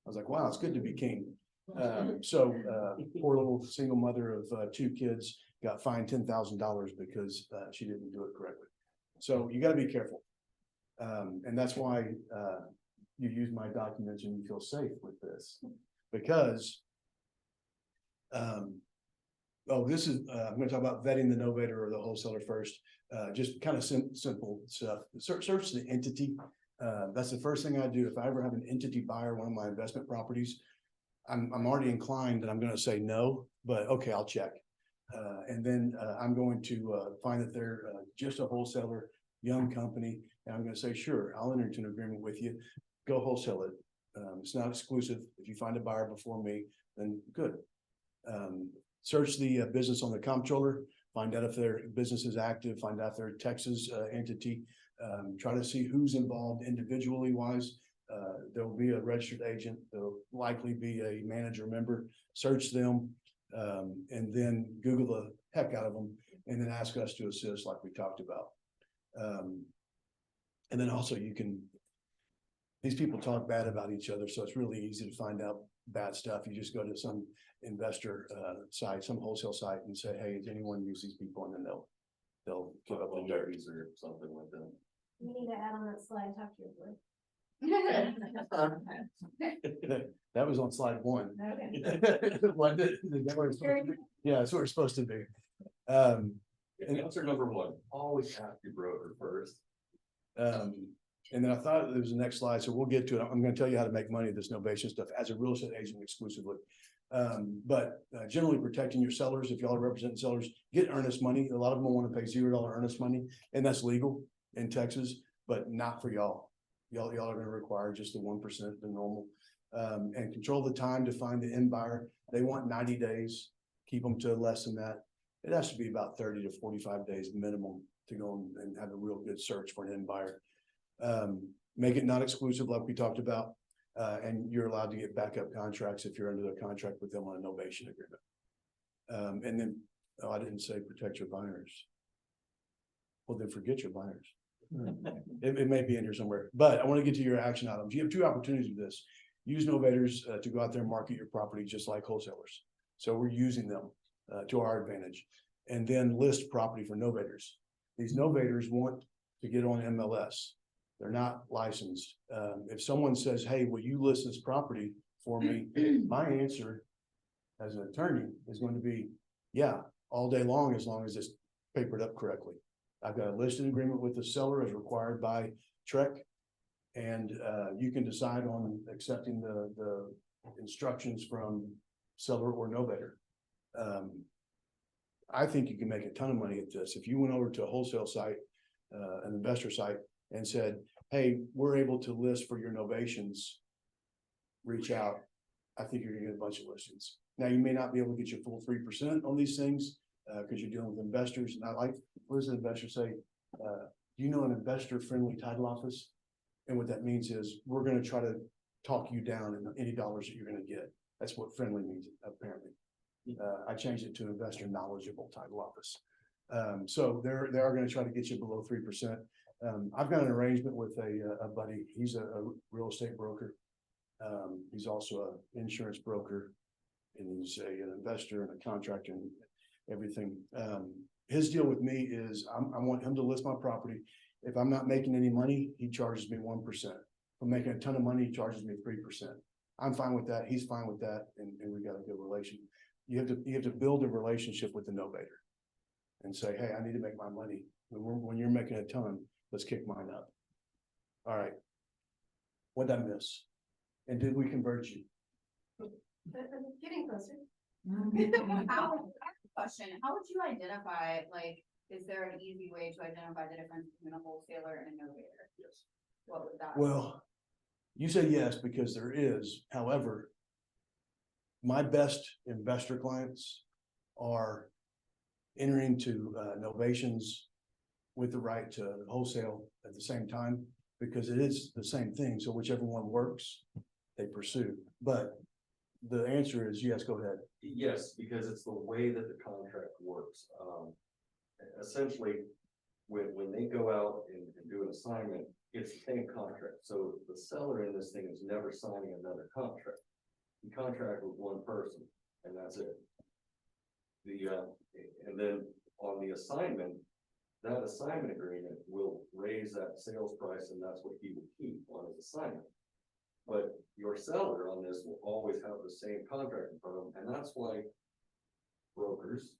I was like, wow, it's good to be king. Poor little single mother of two kids got fined $10,000 because she didn't do it correctly. So you gotta be careful. And that's why you use my documents and you feel safe with this, because this is, I'm gonna talk about vetting the novator or the wholesaler first. Just kind of simple stuff. Search the entity. That's the first thing I do. If I ever have an entity buyer one of my investment properties, I'm already inclined that I'm gonna say no, but okay, I'll check. And then I'm going to find that they're just a wholesaler, young company, and I'm gonna say, sure, I'll enter into an agreement with you. Go wholesale it. It's not exclusive. If you find a buyer before me, then good. Search the business on the comptroller, find out if their business is active, find out if they're a Texas entity. Try to see who's involved individually wise. There'll be a registered agent, there'll likely be a manager member. Search them, and then Google the heck out of them, and then ask us to assist like we talked about. And then also these people talk bad about each other, so it's really easy to find out bad stuff. You just go to some investor site, some wholesale site, and say, hey, does anyone use these people? And then they'll give up the dirt. Or something like that. You need to add on that slide, talk to your board. That was on slide one. Okay. What did- that was- Yeah, that's what we're supposed to do. And answer number one, always ask your broker first. And then I thought there was the next slide, so we'll get to it. I'm gonna tell you how to make money with this novation stuff as a real estate agent exclusively. But generally protecting your sellers, if y'all are representing sellers, get earnest money. A lot of them want to pay $0 earnest money, and that's legal in Texas, but not for y'all. Y'all are gonna require just the 1%, the normal. And control the time to find the end buyer. They want 90 days, keep them to less than that. It has to be about 30 to 45 days minimum to go and have a real good search for an end buyer. Make it not exclusive like we talked about, and you're allowed to get backup contracts if you're under a contract with them on a novation agreement. And then, I didn't say protect your buyers. Well, then forget your buyers. It may be in here somewhere, but I want to get to your action items. You have two opportunities with this. Use novators to go out there and market your property just like wholesalers. So we're using them to our advantage, and then list property for novators. These novators want to get on MLS. They're not licensed. If someone says, hey, will you list this property for me? My answer as an attorney is going to be, yeah, all day long, as it's papered up correctly. I've got a listing agreement with the seller as required by TREC. And you can decide on accepting the instructions from seller or novator. I think you can make a ton of money at this. If you went over to a wholesale site, an investor site, and said, hey, we're able to list for your novations, reach out. I think you're gonna get a bunch of listings. Now, you may not be able to get your full 3% on these things because you're dealing with investors. And what does an investor say? Do you know an investor friendly title office? And what that means is we're gonna try to talk you down in any dollars that you're gonna get. That's what friendly means, apparently. I changed it to investor knowledgeable title office. So they are gonna try to get you below 3%. I've got an arrangement with a buddy. He's a real estate broker. He's also an insurance broker, and he's an investor and a contractor and everything. His deal with me is I want him to list my property. If I'm not making any money, he charges me 1%. If I'm making a ton of money, he charges me 3%. I'm fine with that. He's fine with that, and we got a good relation. You have to build a relationship with the novator and say, hey, I need to make my money. When you're making a ton, let's kick mine up. All right. What'd I miss? And did we convert you? I'm getting closer. Question, how would you identify, like, is there an easy way to identify the difference between a wholesaler and a novator? Yes. What would that? Well, you say yes, because there is. However, my best investor clients are entering to novations with the right to wholesale at the same time, because it is the same thing. So whichever one works, they pursue. But the answer is yes, go ahead. Yes, because it's the way that the contract works. Essentially, when they go out and do an assignment, it's the same contract. So the seller in this thing is never signing another contract. you contract with one person, and that's it. And then on the assignment, that assignment agreement will raise that sales price, and that's what he will keep on his assignment. But your seller on this will always have the same contract in front of them, and that's why brokers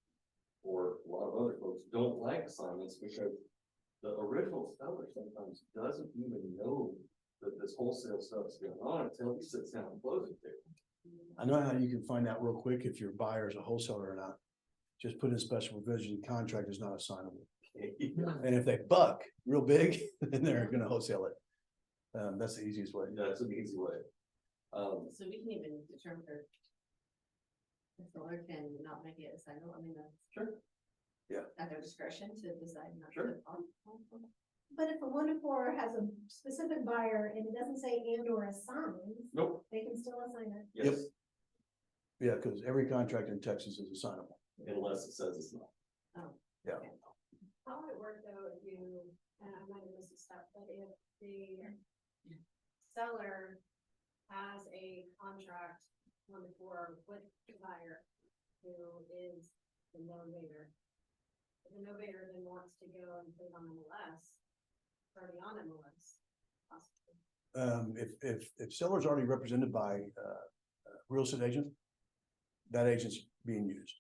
or a lot of other folks don't like assignments, because the original seller sometimes doesn't even know that this wholesale stuff's going on until he sits down and closes it. I know how you can find out real quick if your buyer is a wholesaler or not. Just put in special provision, contract is not assignable. And if they buck real big, then they're gonna wholesale it. That's the easiest way. That's an easy way. So we can even determine if the seller can not make it assignable, I mean, that's. Sure. Yeah. At their discretion to decide not Sure. to. But if a 1-4 has a specific buyer and it doesn't say and or assign, Nope, they can still assign it. yes, Yeah, because every contract in Texas is assignable. unless it says it's not. How would it work though if you, and I might have missed a step, but if the seller has a contract for with the buyer who is the novator. If the novator then wants to go and put it on MLS, it's already on MLS. possibly. If seller's already represented by, real estate agent, that agent's being used.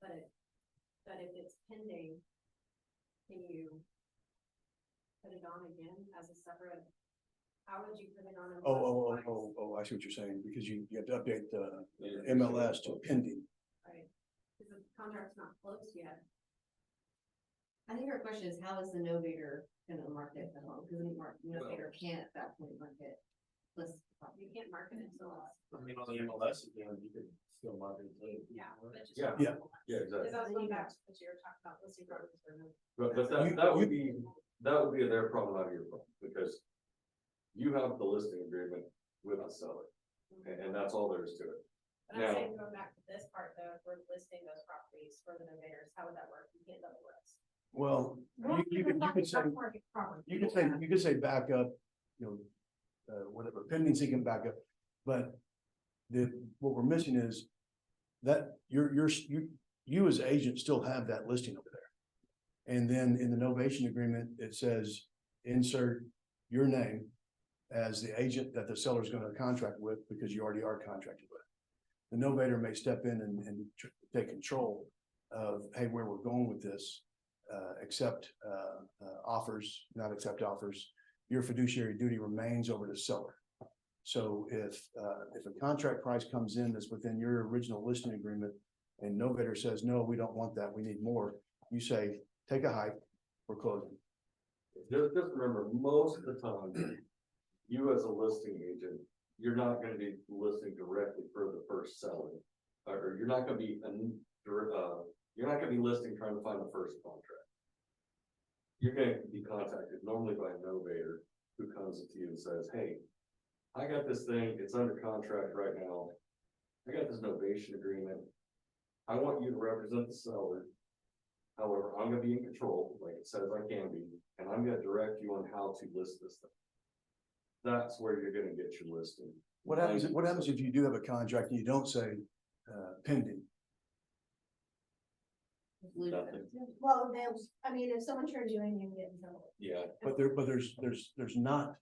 But if it's pending, can you put it on again as a separate, how would you put it on? Oh, I see what you're saying, because you have to update the MLS to pending. Right, because the contract's not closed yet. I think our question is, how is the novator gonna market at home? Because the novator can't at that point market. List. You can't market it until it's. I mean, on the MLS, again, you could still market it. Yeah. but just- Yeah. Yeah. Yeah, exactly. Because I was going back to what you were talking about, listing properties for no. But You- that would be their problem, not your problem, because you have the listing agreement with the seller, and that's all there is to it. But I'm Now- saying going back to this part though, if we're listing those properties for the novators, how would that work? You can't double list. Well, Well, you could say, market property. you could say backup, whatever, pending seeking backup, but what we're missing is that you as agent still have that listing over there. And then in the novation agreement, it says insert your name as the agent that the seller is gonna contract with, because you already are contracted with. The novator may step in and take control of, hey, where we're going with this, accept offers, not accept offers. Your fiduciary duty remains over the seller. So if a contract price comes in that's within your original listing agreement and novator says, no, we don't want that, we need more, you say, take a hike, we're closing. Just remember, most of the time, you as a listing agent, you're not gonna be listing directly for the first seller. Or you're not gonna be, listing trying to find the first contract. You're gonna be contacted normally by a novator who comes to you and says, hey, I got this thing, it's under contract right now. I got this novation agreement. I want you to represent the seller. However, I'm gonna be in control, like it says I can be, and I'm gonna direct you on how to list this thing. That's where you're gonna get your listing. What happens if you do have a contract and you don't say pending? Nothing. Well, if someone turns you in, you can get in trouble. Yeah, But there's not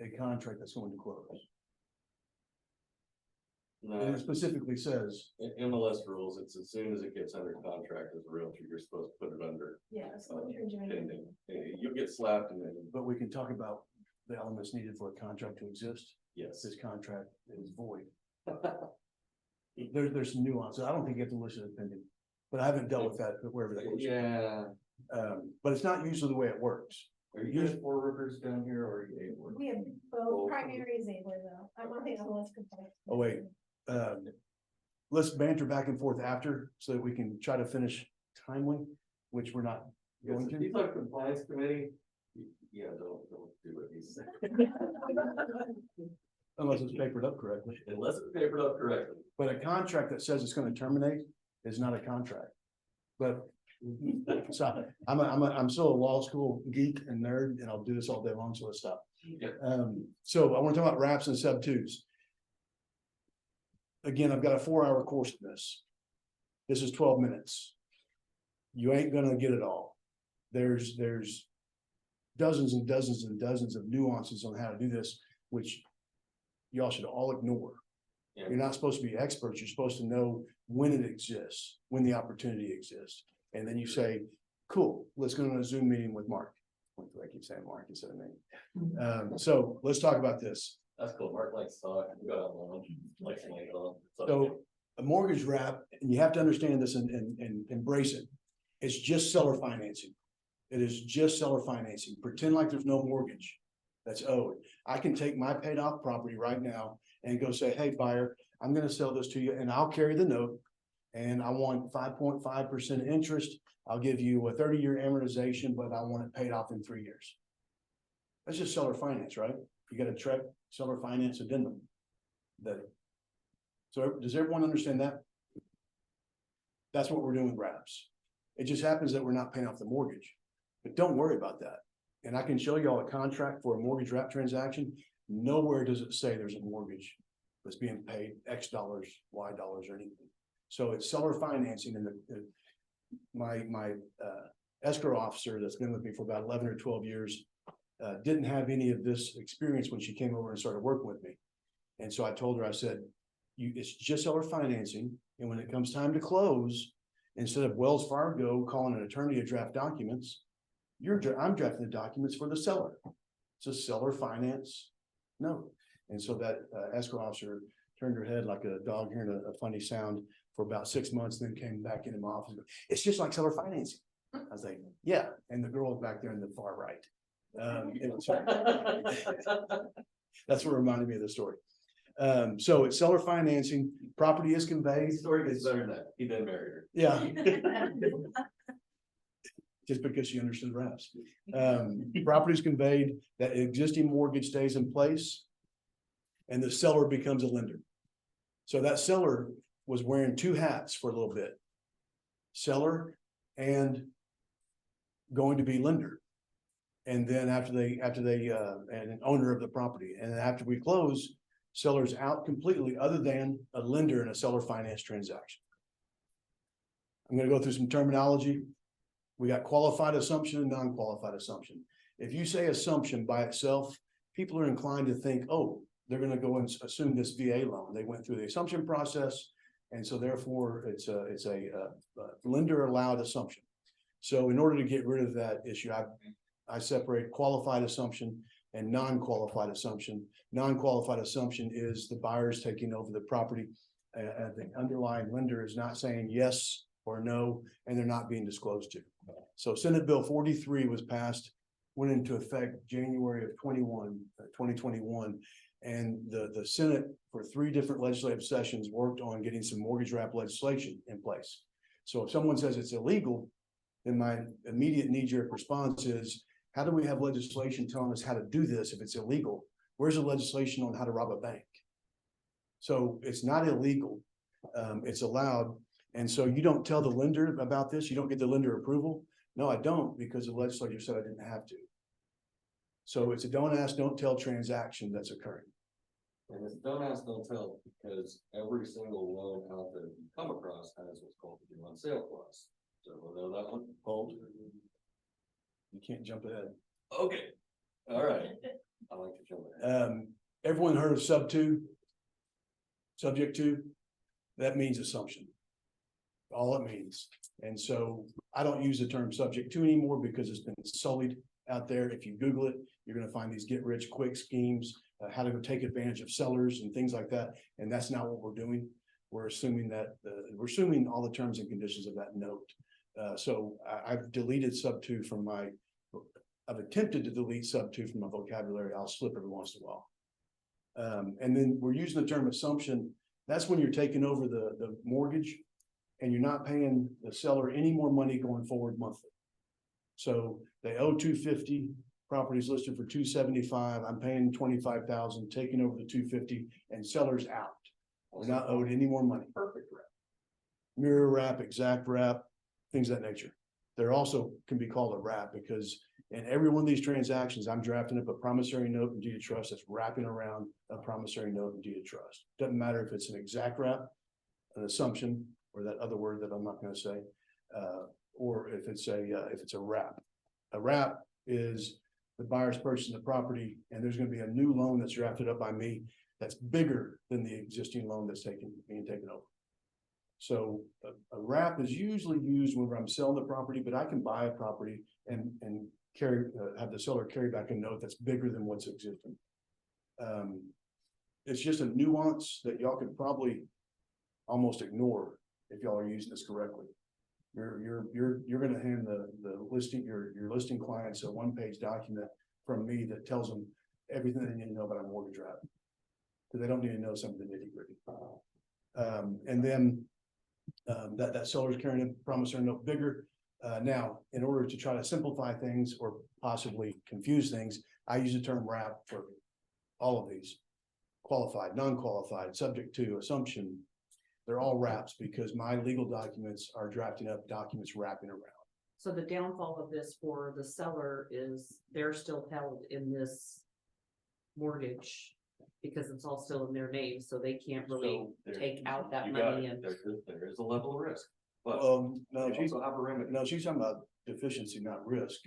a contract that's going to close. And no, it specifically says, in MLS rules, it's as soon as it gets under contract as a realtor, you're supposed to put it under Yeah, if someone turns you in. pending. You'll get slapped and then, but we can talk about the elements needed for a contract to exist. yes. This contract is void. There's some nuances. I don't think you have to list it as pending, but I haven't dealt with that, wherever that goes. Yeah. But it's not usually the way it works. Are you guys four rivers down here or are you eight? We have both primary Zabler though. I want to think of what's complete. Oh, wait. Let's banter back and forth after so that we can try to finish timely, which we're not going He's to. like compliance committee. Yeah, don't do what he said. Unless it's papered up correctly. Unless it's papered up correctly. But a contract that says it's gonna terminate is not a contract. But so I'm still a law school geek and nerd, and I'll do this all day long, so let's stop. Yeah. So I want to talk about wraps and sub twos. again, I've got a 4-hour course in this. This is 12 minutes. You ain't gonna get it all. There's dozens and dozens and dozens of nuances on how to do this, which y'all should all ignore. Yeah. You're not supposed to be experts. You're supposed to know when it exists, when the opportunity exists. And then you say, cool, let's go on a Zoom meeting with Mark. I keep saying Mark instead of me. So let's talk about this. That's cool. Mark likes to talk. We got out lunch, likes to lay it on. So a mortgage wrap, and you have to understand this and embrace it. It's just seller financing. It is just seller financing. Pretend like there's no mortgage that's owed. I can take my paid off property right now and go say, hey, buyer, I'm gonna sell this to you and I'll carry the note. And I want 5.5% interest. I'll give you a 30-year amortization, but I want it paid off in 3 years. That's just seller finance, right? You got a TREC seller finance addendum. So does everyone understand that? That's what we're doing with wraps. It just happens that we're not paying off the mortgage, but don't worry about that. And I can show you all a contract for a mortgage wrap transaction. Nowhere does it say there's a mortgage that's being paid X dollars, Y dollars, or anything. So it's seller financing, and my escrow officer that's been with me for about 11 or 12 years didn't have any of this experience when she came over and started working with me. And so I told her, I said, it's just seller financing. And when it comes time to close, instead of Wells Fargo calling an attorney to draft documents, I'm drafting the documents for the seller. It's a seller finance note. And so that escrow officer turned her head like a dog hearing a funny sound for about 6 months, then came back into my office. It's just like seller financing. I was like, yeah. And the girl back there in the far right. That's what reminded me of the story. So it's seller financing, property is conveyed. The story gets better than that. He then married her. Yeah. Just because she understood wraps. Property is conveyed, that existing mortgage stays in place, and the seller becomes a lender. So that seller was wearing 2 hats for a little bit. Seller and going to be lender. And then after they and an owner of the property. And then after we close, seller's out completely, other than a lender in a seller finance transaction. I'm gonna go through some terminology. We got qualified assumption and non-qualified assumption. If you say assumption by itself, people are inclined to think, oh, they're gonna go and assume this VA loan. They went through the assumption process, and so therefore it's a lender allowed assumption. So in order to get rid of that issue, I separate qualified assumption and non-qualified assumption. Non-qualified assumption is the buyer's taking over the property. The underlying lender is not saying yes or no, and they're not being disclosed to. So Senate Bill 43 was passed, went into effect January of 2021. And the Senate for 3 different legislative sessions worked on getting some mortgage wrap legislation in place. So if someone says it's illegal, then my immediate knee-jerk response is, how do we have legislation telling us how to do this if it's illegal? Where's the legislation on how to rob a bank? So it's not illegal, it's allowed. And so you don't tell the lender about this, you don't get the lender approval. No, I don't, because the legislature said I didn't have to. So it's a don't ask, don't tell transaction that's occurring. And it's don't ask, don't tell, because every single loan out there you come across has what's called the due on sale clause. So we'll know that one. Hold. You can't jump ahead. Okay, all right. I like to jump ahead. Everyone heard of sub 2? Subject to? That means assumption. All it means. And so I don't use the term subject to anymore because it's been sullied out there. If you Google it, you're going to find these get rich quick schemes, how to go take advantage of sellers and things like that. And that's not what we're doing. We're assuming that we're assuming all the terms and conditions of that note. So I've deleted sub 2 from I've attempted to delete sub 2 from my vocabulary. I'll slip every once in a while. And then we're using the term assumption. That's when you're taking over the mortgage and you're not paying the seller any more money going forward monthly. So they owe $250, property's listed for $275. I'm paying $25,000, taking over the $250, and seller's out. We're not owed any more money. Perfect wrap. Mirror wrap, exact wrap, things of that nature. There also can be called a wrap because In every one of these transactions, I'm drafting up a promissory note and deed of trust that's wrapping around a promissory note and deed of trust. Doesn't matter if it's an exact wrap, an assumption, or that other word that I'm not gonna say, or if it's a wrap. A wrap is the buyer's purchasing the property, and there's gonna be a new loan that's drafted up by me that's bigger than the existing loan that's being taken over. So a wrap is usually used whenever I'm selling the property, but I can buy a property and have the seller carry back a note that's bigger than what's existing. It's just a nuance that y'all could probably almost ignore if y'all are using this correctly. You're gonna hand the listing, your listing clients a one-page document from me that tells them everything they need to know about a mortgage wrap. Because they don't need to know some of the nitty-gritty. And then that seller's carrying a promissory note bigger. Now, in order to try to simplify things or possibly confuse things, I use the term wrap for all of these. Qualified, non-qualified, subject to, assumption. They're all wraps because my legal documents are drafting up documents wrapping around. So the downfall of this for the seller is they're still held in this mortgage because it's all still in their name, so they can't really So there- take out that you got money it. and. There is a level of risk, but No, you also have a remedy. no, she's talking about deficiency, not risk.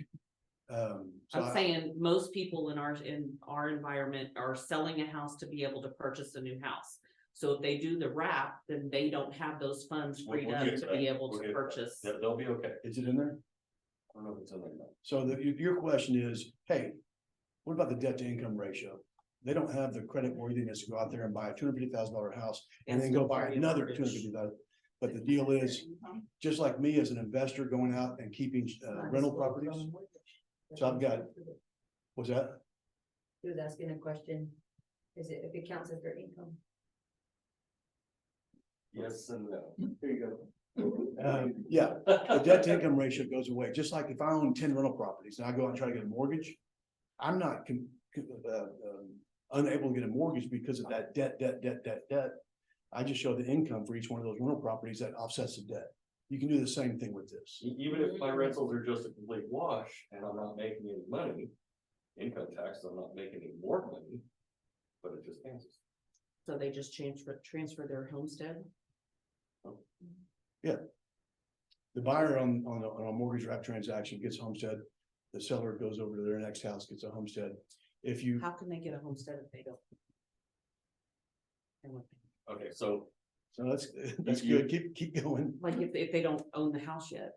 So I'm saying most people in our environment are selling a house to be able to purchase a new house. So if they do the wrap, then they don't have those funds We'll freed get up to to that. be able We'll to get to that. purchase. They'll be okay. Is it in there? I don't know if it's in there now. So your question is, hey, what about the debt to income ratio? They don't have the credit worthiness to go out there and buy a $250,000 house and then go still buy carry a another mortgage. $250,000. But the deal is, just like me as an investor going out and keeping rental properties. So I've got, what's that? He was asking a question, is it, if it counts as their income? Yes and no. There you go. Yeah, the debt to income ratio goes away, just like if I own 10 rental properties and I go out and try to get a mortgage, I'm not unable to get a mortgage because of that debt. I just show the income for each one of those rental properties that offsets the debt. You can do the same thing with this. Even if my rentals are just a complete wash and I'm not making any money, income tax, I'm not making any more money, but it just cancels. So they just transfer their homestead. The buyer on a mortgage wrap transaction gets homestead, the seller goes over to their next house, gets a homestead. If you, How can they get a homestead if they don't? And what- Okay, so so that's good, keep going. Like if they don't own the house yet,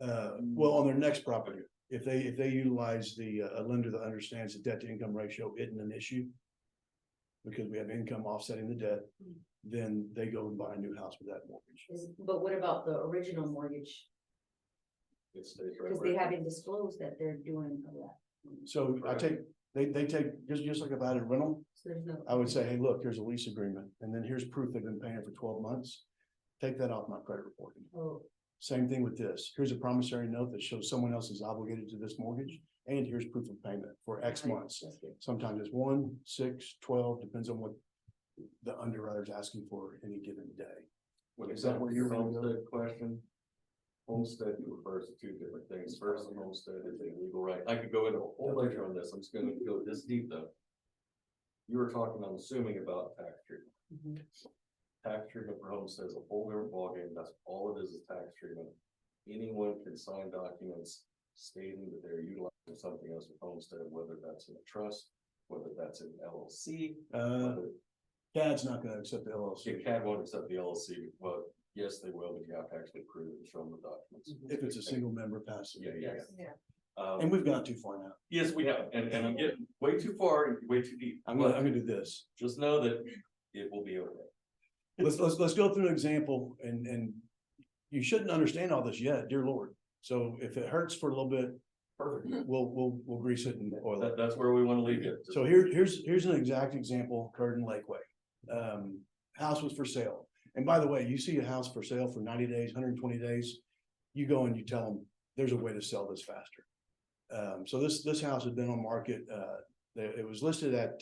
Well, on their next property, if they utilize a lender that understands the debt to income ratio isn't an issue. Because we have income offsetting the debt, then they go and buy a new house with that mortgage. But what about the original mortgage? it stays right. Cause they haven't disclosed that they're doing all that. So they take, just like if I had a rental, So there's no. I would say, hey, look, here's a lease agreement, and then here's proof they've been paying for 12 months. Take that off my credit reporting. Oh, Same thing with this. Here's a promissory note that shows someone else is obligated to this mortgage, and here's proof of payment for X right, months. that's good. Sometimes it's 1, 6, 12, depends on what the underwriter's asking for any given day. When it Is that comes where to you're the gonna go? homestead question? Homestead refers to two different things. First, the homestead is a legal right. I could go into a whole lecture on this. I'm just gonna go this deep though. You were talking, I'm assuming, about tax treatment. Mhm. Tax treatment for homestead is a whole different ballgame. That's all it is tax treatment. Anyone can sign documents stating that they're utilizing something else with homestead, whether that's in a trust, whether that's in LLC. whether- CAD's not gonna accept the LLC. Yeah, CAD won't accept the LLC, but yes, they will, but you have to actually prove it and show them the documents. If it's a single member passive. Yeah, yeah, Yes. yeah. And we've gone too far now. Yes, we have, and I'm getting way too far and way too deep. I'm But gonna do this. just know that it will be okay. Let's go through an example and you shouldn't understand all this yet, dear Lord. So if it hurts for a little bit, Perfect. we'll grease it and oil it. That's where we want to leave it. So here's an exact example occurred in Lakeway. House was for sale. And by the way, you see a house for sale for 90 days, 120 days, you go and you tell them, there's a way to sell this faster. So this house had been on market, it was listed at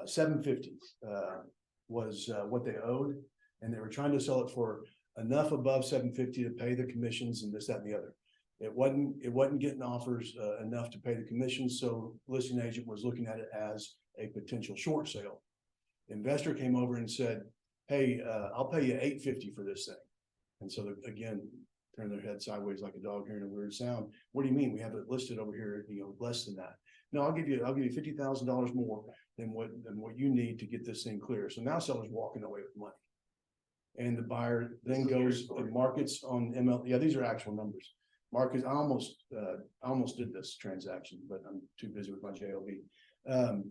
$750 was what they owed. And they were trying to sell it for enough above $750 to pay the commissions and this, that, and the other. It wasn't getting offers, enough to pay the commission, so listing agent was looking at it as a potential short sale. Investor came over and said, hey, I'll pay you $850 for this thing. And so again, turn their head sideways like a dog hearing a weird sound. What do you mean? We have it listed over here, less than that. No, I'll give you $50,000 more than what you need to get this thing clear. So now seller's walking away with money. And the buyer then goes and markets on ML. Yeah, these are actual numbers. Markets, I almost did this transaction, but I'm too busy with my JOB.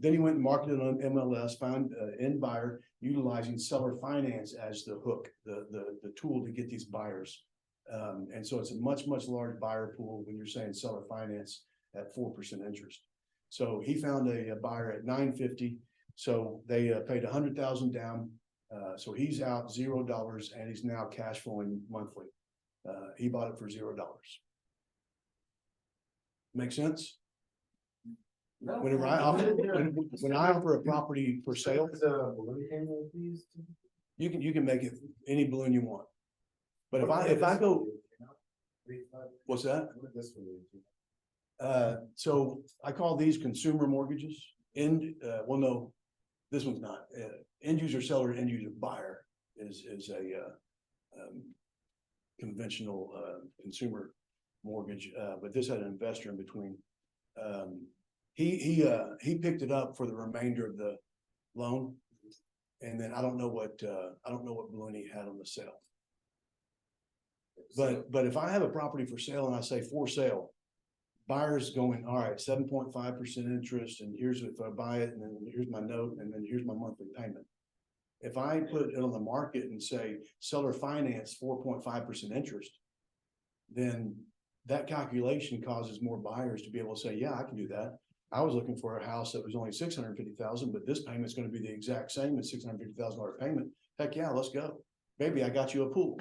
Then he went and marketed on MLS, found an end buyer utilizing seller finance as the hook, the tool to get these buyers. And so it's a much larger buyer pool when you're saying seller finance at 4% interest. So he found a buyer at $950. So they paid $100,000 down. So he's out $0 and he's now cash flowing monthly. He bought it for $0. Make sense? Whenever I offer, when I offer a property for sale, you can make it any balloon you want. But if I go, what's that? So I call these consumer mortgages. Well, no, this one's not. End user seller, end user buyer is a conventional consumer mortgage, but this had an investor in between. He picked it up for the remainder of the loan, and then I don't know what balloon he had on the sale. But if I have a property for sale and I say for sale, buyer's going, all right, 7.5% interest, and here's if I buy it, and then here's my note, and then here's my monthly payment. If I put it on the market and say seller finance 4.5% interest, then that calculation causes more buyers to be able to say, yeah, I can do that. I was looking for a house that was only $650,000, but this payment's going to be the exact same as $650,000 payment. Heck yeah, let's go. Baby, I got you a pool.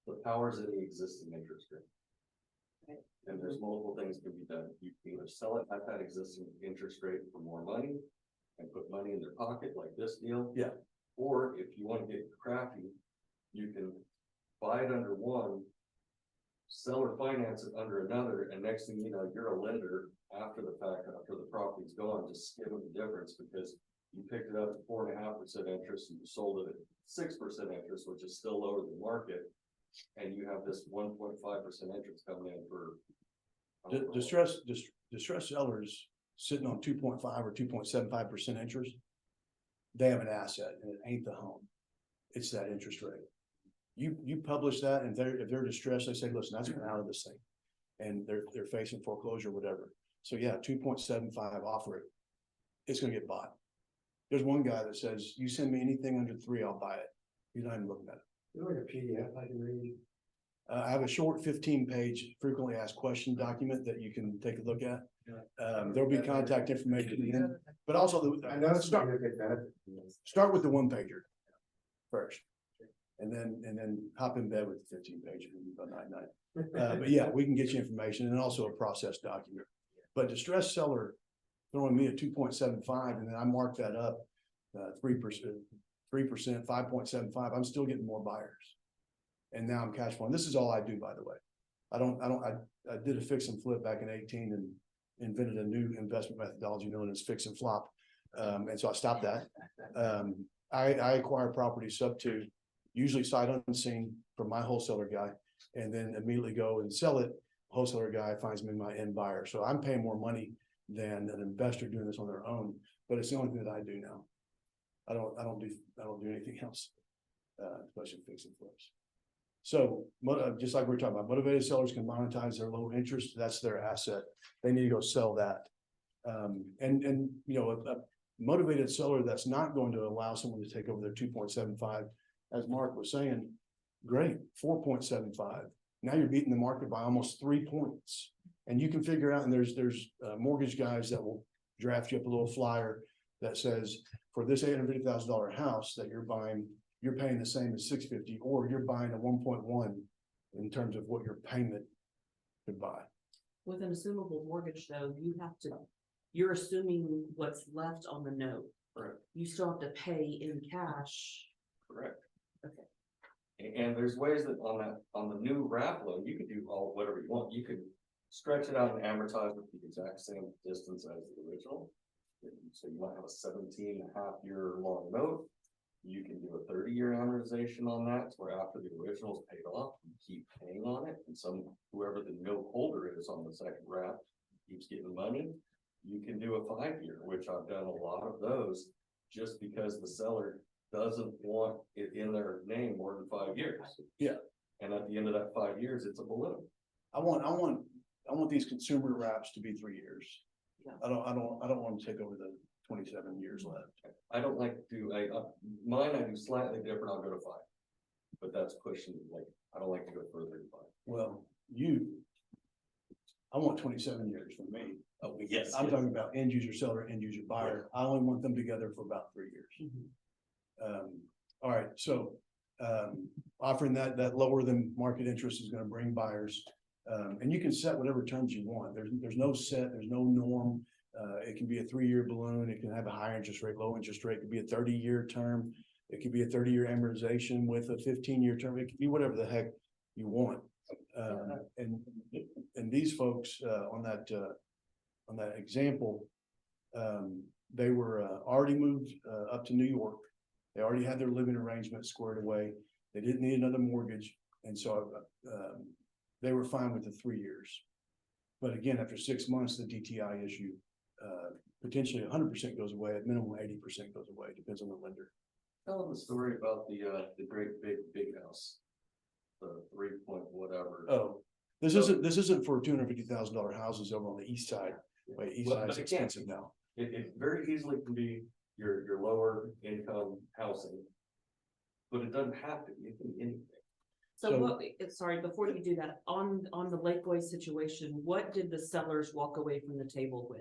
The power's in the existing interest rate. And there's multiple things can be done. You can either sell it at that existing interest rate for more money and put money in their pocket like this deal. Yeah. Or if you want to get crafty, you can buy it under one, seller finance it under another, and next thing you know, you're a lender after the fact, after the property's gone, just skimming the difference because you picked it up at 4.5% interest and you sold it at 6% interest, which is still lower than market. And you have this 1.5% interest coming in for distressed sellers sitting on 2.5 or 2.75% interest. They have an asset and it ain't the home. It's that interest rate. You publish that, and if they're distressed, they say, listen, that's out of this thing. And they're facing foreclosure, whatever. So yeah, 2.75 offer it. It's gonna get bought. There's one guy that says, you send me anything under 3, I'll buy it. He's not even looking at it. Like a PDF I can read. I have a short 15-page frequently asked question document that you can take a look at. There'll be contact information in, but also I know it's not start with the 1-pager first. And then hop in bed with the 15-pager by night. But yeah, we can get you information and also a process document. But distressed seller throwing me a 2.75, and then I mark that up 3%, 5.75. I'm still getting more buyers. And now I'm cash flowing. This is all I do, by the way. I did a fix and flip back in 18 and invented a new investment methodology known as fix and flop. And so I stopped that. I acquire property sub 2, usually sight unseen from my wholesaler guy, and then immediately go and sell it. Wholesaler guy finds me my end buyer. So I'm paying more money than an investor doing this on their own, but it's the only thing that I do now. I don't do anything else, especially fix and flips. So just like we're talking about, motivated sellers can monetize their low interest. That's their asset. They need to go sell that. And you know, a motivated seller that's not going to allow someone to take over their 2.75, as Mark was saying, great, 4.75. Now you're beating the market by almost 3 points. And you can figure out, and there's mortgage guys that will draft you up a little flyer that says, for this $850,000 house that you're buying, you're paying the same as $650, or you're buying a 1.1 in terms of what your payment could buy. With an assumable mortgage though, you're assuming what's left on the note. Correct. You still have to pay in cash. Correct. Okay. And there's ways that on the new wrap loan, you can do whatever you want. You could stretch it out and amortize it the exact same distance as the original. So you might have a 17.5 year long note. You can do a 30-year amortization on that, where after the original is paid off, you keep paying on it, and whoever the note holder is on the second draft keeps getting money. You can do a 5-year, which I've done a lot of those, just because the seller doesn't want it in their name more than 5 years. Yeah. And at the end of that 5 years, it's a balloon. I want these consumer wraps to be 3 years. Yeah. I don't want to take over the 27 years left. I don't like to, mine I do slightly different, I'll go to 5. But that's pushing, like, I don't like to go further than 5. Well, I want 27 years for me. Oh, yes. I'm talking about end user seller, end user buyer. I only want them together for about 3 years. All right, so, offering that lower than market interest is gonna bring buyers. And you can set whatever terms you want. There's no set, there's no norm. It can be a 3-year balloon. It can have a higher interest rate, low interest rate. It could be a 30-year term. It could be a 30-year amortization with a 15-year term. It could be whatever the heck you want. And these folks, on that example, they were already moved up to New York. They already had their living arrangement squared away. They didn't need another mortgage. And so they were fine with the 3 years. But again, after 6 months, the DTI issue, potentially 100% goes away, at minimum 80% goes away, depends on the lender. Tell them the story about the great big house. The 3 point whatever. Oh, this isn't for $250,000 houses over on the east side. Wait, east Well, side's but it can't. expensive now. It very easily can be your lower income housing. But it doesn't have to be, it can be anything. So So- what, sorry, before you do that, on the Lakeway situation, what did the sellers walk away from the table with?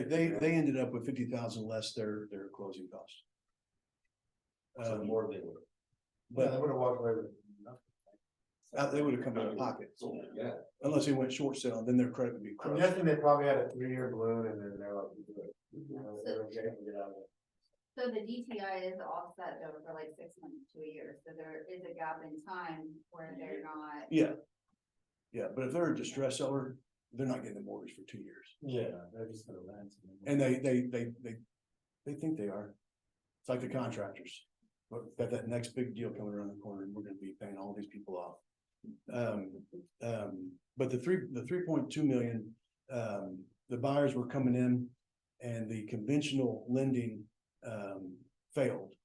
They ended up with 50,000 less their closing cost. So more than they would. Yeah, they But would have walked away with nothing. they would have come out of pocket, So, yeah, unless they went short sale, then their credit would be I'm crushed. guessing they probably had a 3-year balloon and then they're like, "We do it." You know, they're okay to get out of it. So the DTI is offset though for like 6 months to a year, so there is a gap in time where they're not. Yeah. Yeah, but if they're a distress seller, they're not getting a mortgage for 2 years. Yeah, they're just gonna rent. And they think they are. It's like the contractors. We've got that next big deal coming around the corner and we're gonna be paying all these people off. But the 3.2 million, the buyers were coming in and the conventional lending, failed.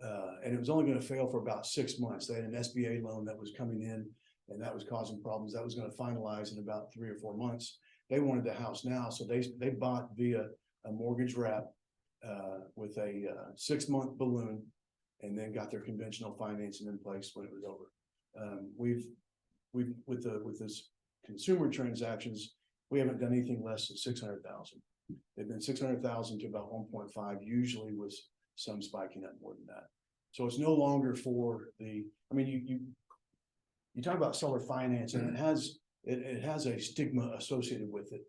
And it was only gonna fail for about 6 months. They had an SBA loan that was coming in and that was causing problems. That was gonna finalize in about 3 or 4 months. They wanted the house now, so they bought via a mortgage wrap, with a 6-month balloon, and then got their conventional financing in place when it was over. We've with this consumer transactions, we haven't done anything less than 600,000. They've been 600,000 to about 1.5, usually with some spiking up more than that. So it's no longer for the, I mean, you talk about seller financing, it has a stigma associated with it.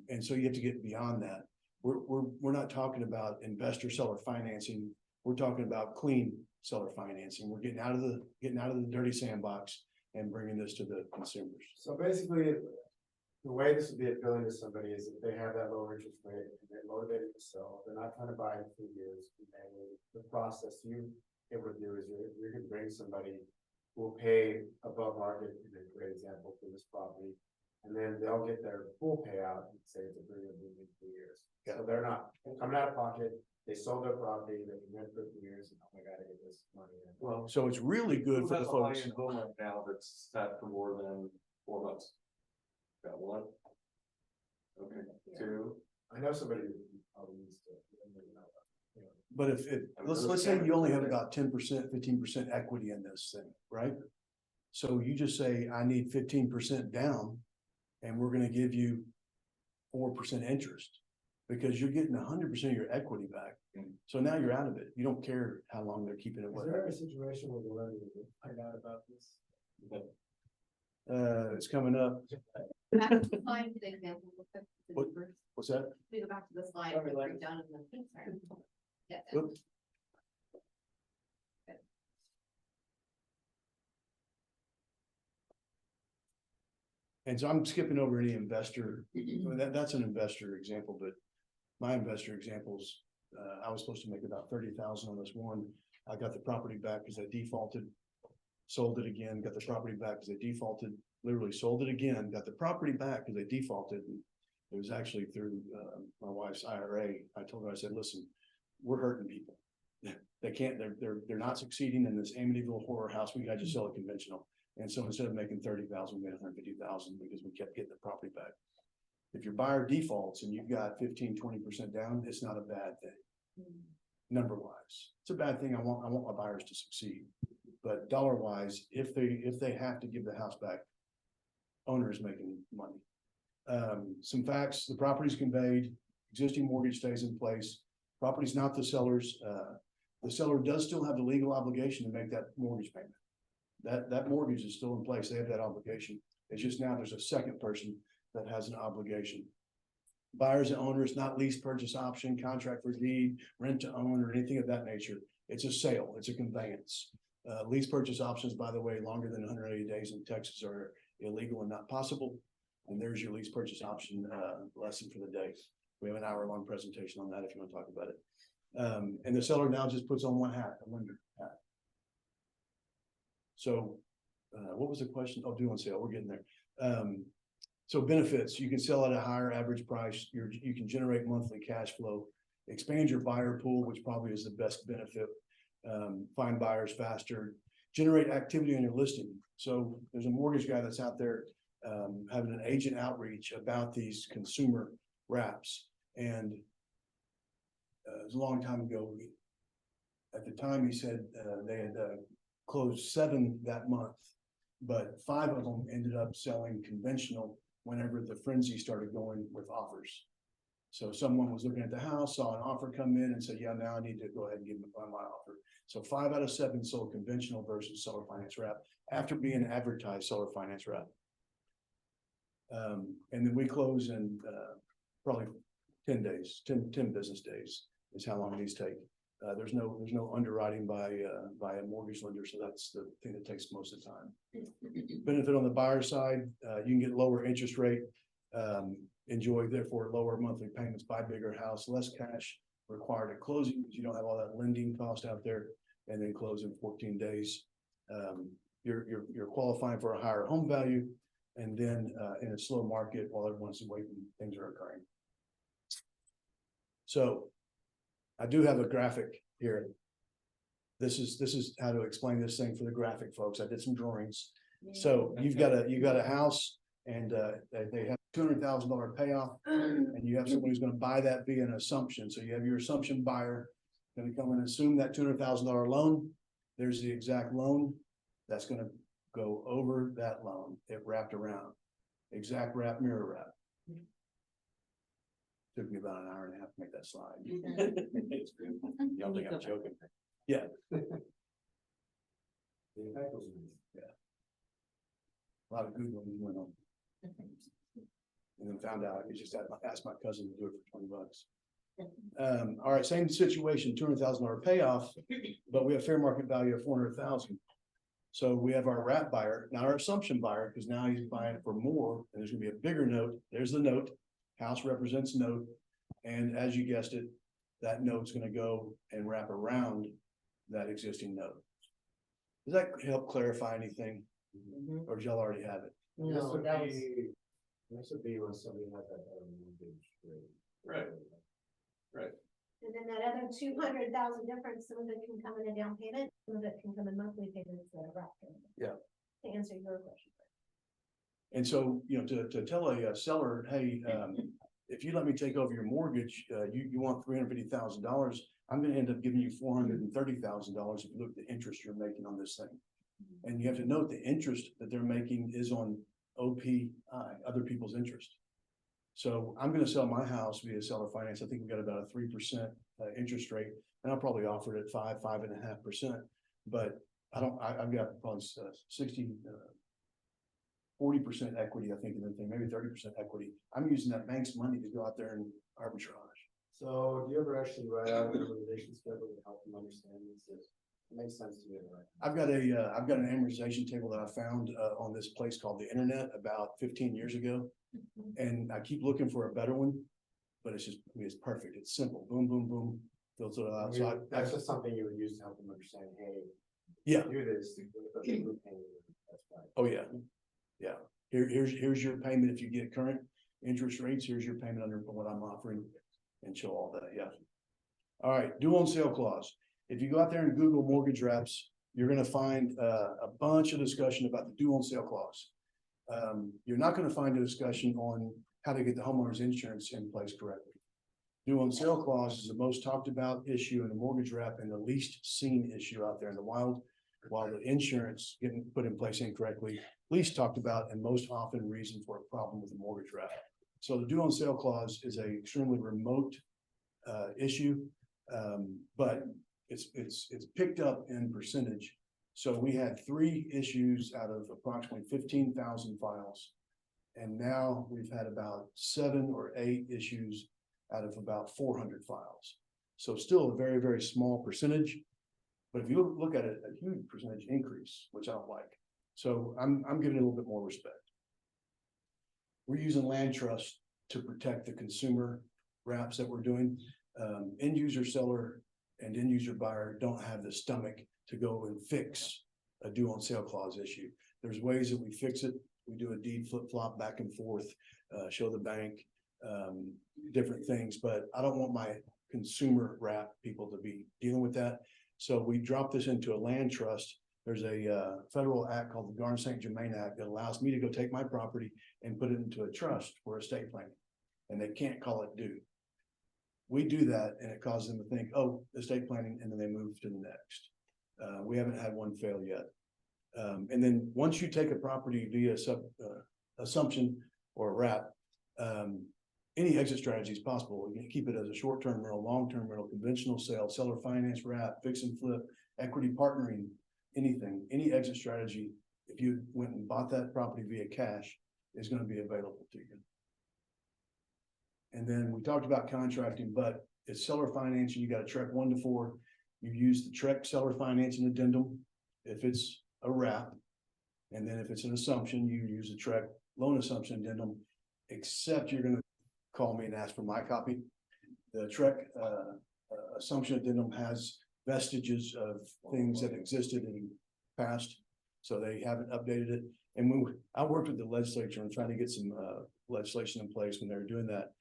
And so you have to get beyond that. We're not talking about investor seller financing. We're talking about clean seller financing. We're getting out of the dirty sandbox and bringing this to the consumers. So basically, the way this would be appealing to somebody is if they have that lower interest rate and they're motivated to sell, they're not trying to buy in 2 years. And the process you would do is you could bring somebody who will pay above market, in a great example for this property. And then they'll get their full payout and say it's a 3-year in 2 years. So they're not coming out of pocket. They sold their property, they can rent for 2 years, and oh my God, I get this money in. well, So it's really good who for the has a folks. high-end home right now that's sat for more than 4 months? Got one? Okay, two. I know somebody who probably needs to. You know, But if let's say you only have about 10%, 15% equity in this thing, right? So you just say, I need 15% down and we're gonna give you 4% interest. Because you're getting 100% of your equity back. So now you're out of it. You don't care how long they're keeping it Is with. there ever a situation where the lender would find out about this? It's coming up. Back to the slide, the example. What? What's that? We go back to the slide. Sorry, where Lex. we're down in the- sorry. Yeah. Oops. And so I'm skipping over any investor, that's an investor example, but my investor examples, I was supposed to make about 30,000 on this one. I got the property back because I defaulted, sold it again, got the property back because they defaulted, literally sold it again, got the property back because they defaulted. It was actually through my wife's IRA. I told her, I said, listen, we're hurting people. They can't, they're not succeeding in this Amityville horror house. We got to sell it conventional. And so instead of making 30,000, we made 150,000 because we kept getting the property back. If your buyer defaults and you've got 15-20% down, it's not a bad thing. Number wise, it's a bad thing. I want my buyers to succeed, but dollar wise, if they have to give the house back, owner is making money. Some facts: the property's conveyed, existing mortgage stays in place. Property's not the seller's. The seller does still have the legal obligation to make that mortgage payment. That mortgage is still in place. They have that obligation. It's just now there's a second person that has an obligation. Buyers and owners, not lease purchase option, contract for deed, rent to own, or anything of that nature. It's a sale. It's a conveyance. Lease purchase options, by the way, longer than 180 days in Texas are illegal and not possible. And there's your lease purchase option lesson for the day. We have an hour-long presentation on that if you want to talk about it. And the seller now just puts on one hat, a lender hat. So what was the question? Oh, due on sale. We're getting there. So benefits: you can sell at a higher average price. You can generate monthly cash flow, expand your buyer pool, which probably is the best benefit. Find buyers faster, generate activity on your listing. So there's a mortgage guy that's out there having an agent outreach about these consumer wraps. And it was a long time ago. At the time, he said they had closed 7 that month, but 5 of them ended up selling conventional whenever the frenzy started going with offers. So someone was looking at the house, saw an offer come in and said, yeah, now I need to go ahead and give them my offer. So 5 out of 7 sold conventional versus seller finance wrap after being advertised seller finance wrap. And then we close in probably 10 days, 10 business days is how long these take. There's no underwriting by a mortgage lender, so that's the thing that takes most of the time. Benefit on the buyer side: you can get lower interest rate, enjoy therefore lower monthly payments, buy bigger house, less cash required at closing because you don't have all that lending cost out there, and then close in 14 days. You're qualifying for a higher home value, and then in a slow market while everyone's waiting, things are occurring. So I do have a graphic here. This is how to explain this thing for the graphic folks. I did some drawings. So you've got a house and they have $200,000 payoff, and you have someone who's going to buy that via an assumption. So you have your assumption buyer going to come and assume that $200,000 loan. There's the exact loan that's going to go over that loan. It wrapped around. Exact wrap, mirror wrap. Took me about an hour and a half to make that slide. Y'all think I'm joking? Yeah. Yeah. A lot of Googling went on. And then found out, I just asked my cousin to do it for $20. All right, same situation, $200,000 payoff, but we have fair market value of $400,000. So we have our wrap buyer, not our assumption buyer, because now he's buying it for more, and there's gonna be a bigger note. There's the note. House represents note. And as you guessed it, that note's gonna go and wrap around that existing note. Does that help clarify anything? Or did y'all already have it? No, that was, This would be when somebody had that mortgage rate. Right. And then that other 200,000 difference, some of it can come in a down payment, some of it can come in monthly payments that are wrapped in. Yeah. To answer your question. And so, to tell a seller, hey, if you let me take over your mortgage, you want $350,000, I'm gonna end up giving you $430,000 if you look at the interest you're making on this thing. And you have to note the interest that they're making is on OPI, other people's interest. So I'm gonna sell my house via seller finance. I think we got about a 3% interest rate, and I'll probably offer it at 5.5%. But I've got probably 40% equity, I think, in the thing, maybe 30% equity. I'm using that bank's money to go out there and arbitrage. So do you ever actually write out an amortization schedule to help them understand this? It makes sense to me, right? I've got an amortization table that I found, on this place called the internet about 15 years ago. And I keep looking for a better one, but it's just, I mean, it's perfect. It's simple. Boom, boom, boom. Fills it out. So That's just something you would use to help them understand, hey. Yeah. Do this. That's right. Oh, yeah. Yeah. Here's your payment if you get current interest rates. Here's your payment under what I'm offering and show all that. Yeah. All right, due on sale clause. If you go out there and Google mortgage wraps, you're gonna find a bunch of discussion about the due on sale clause. You're not gonna find a discussion on how to get the homeowner's insurance in place correctly. Due on sale clause is the most talked about issue in the mortgage wrap and the least seen issue out there in the wild. While the insurance getting put in place incorrectly, least talked about and most often reason for a problem with the mortgage wrap. So the due on sale clause is a extremely remote issue. But it's picked up in percentage. So we had 3 issues out of approximately 15,000 files. And now we've had about 7 or 8 issues out of about 400 files. So still a very, very small percentage. But if you look at it, a huge percentage increase, which I don't like. So I'm giving it a little bit more respect. We're using land trust to protect the consumer wraps that we're doing. End user seller and end user buyer don't have the stomach to go and fix a due on sale clause issue. There's ways that we fix it. We do a deed flip flop back and forth, show the bank, different things, but I don't want my consumer wrap people to be dealing with that. So we dropped this into a land trust. There's a federal act called the Garn-St. Germain Act that allows me to go take my property and put it into a trust for estate planning, and they can't call it due. We do that and it causes them to think, oh, estate planning, and then they move to the next. We haven't had one fail yet. And then once you take a property via assumption or a wrap, any exit strategy is possible. You can keep it as a short-term rental, long-term rental, conventional sale, seller finance wrap, fix and flip, equity partnering, anything, any exit strategy. If you went and bought that property via cash, is going to be available to you. And then we talked about contracting, but it's seller financing. You got a TREC 1 to 4. You use the TREC seller financing addendum if it's a wrap. And then if it's an assumption, you use the TREC loan assumption addendum, except you're going to call me and ask for my copy. The TREC assumption addendum has vestiges of things that existed in the past, so they haven't updated it. And when I worked with the legislature and trying to get some legislation in place when they were doing that,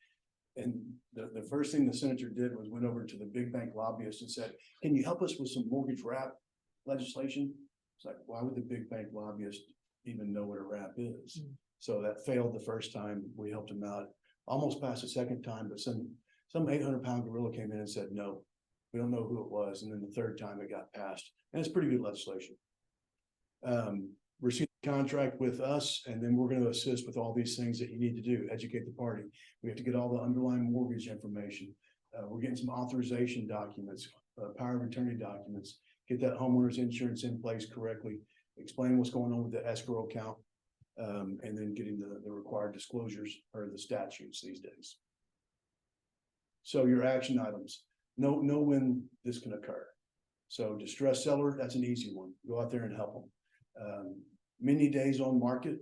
and the first thing the senator did was went over to the big bank lobbyist and said, can you help us with some mortgage wrap legislation? It's like, why would the big bank lobbyist even know what a wrap is? So that failed the first time. We helped him out, almost passed the second time, but some 800-pound gorilla came in and said, no, we don't know who it was. And then the third time it got passed, and it's pretty good legislation. Receive a contract with us, and then we're going to assist with all these things that you need to do. Educate the party. We have to get all the underlying mortgage information. We're getting some authorization documents, power of attorney documents, get that homeowner's insurance in place correctly, explain what's going on with the escrow account, and then getting the required disclosures or the statutes these days. So your action items, know when this can occur. So distressed seller, that's an easy one. Go out there and help them. Many days on market,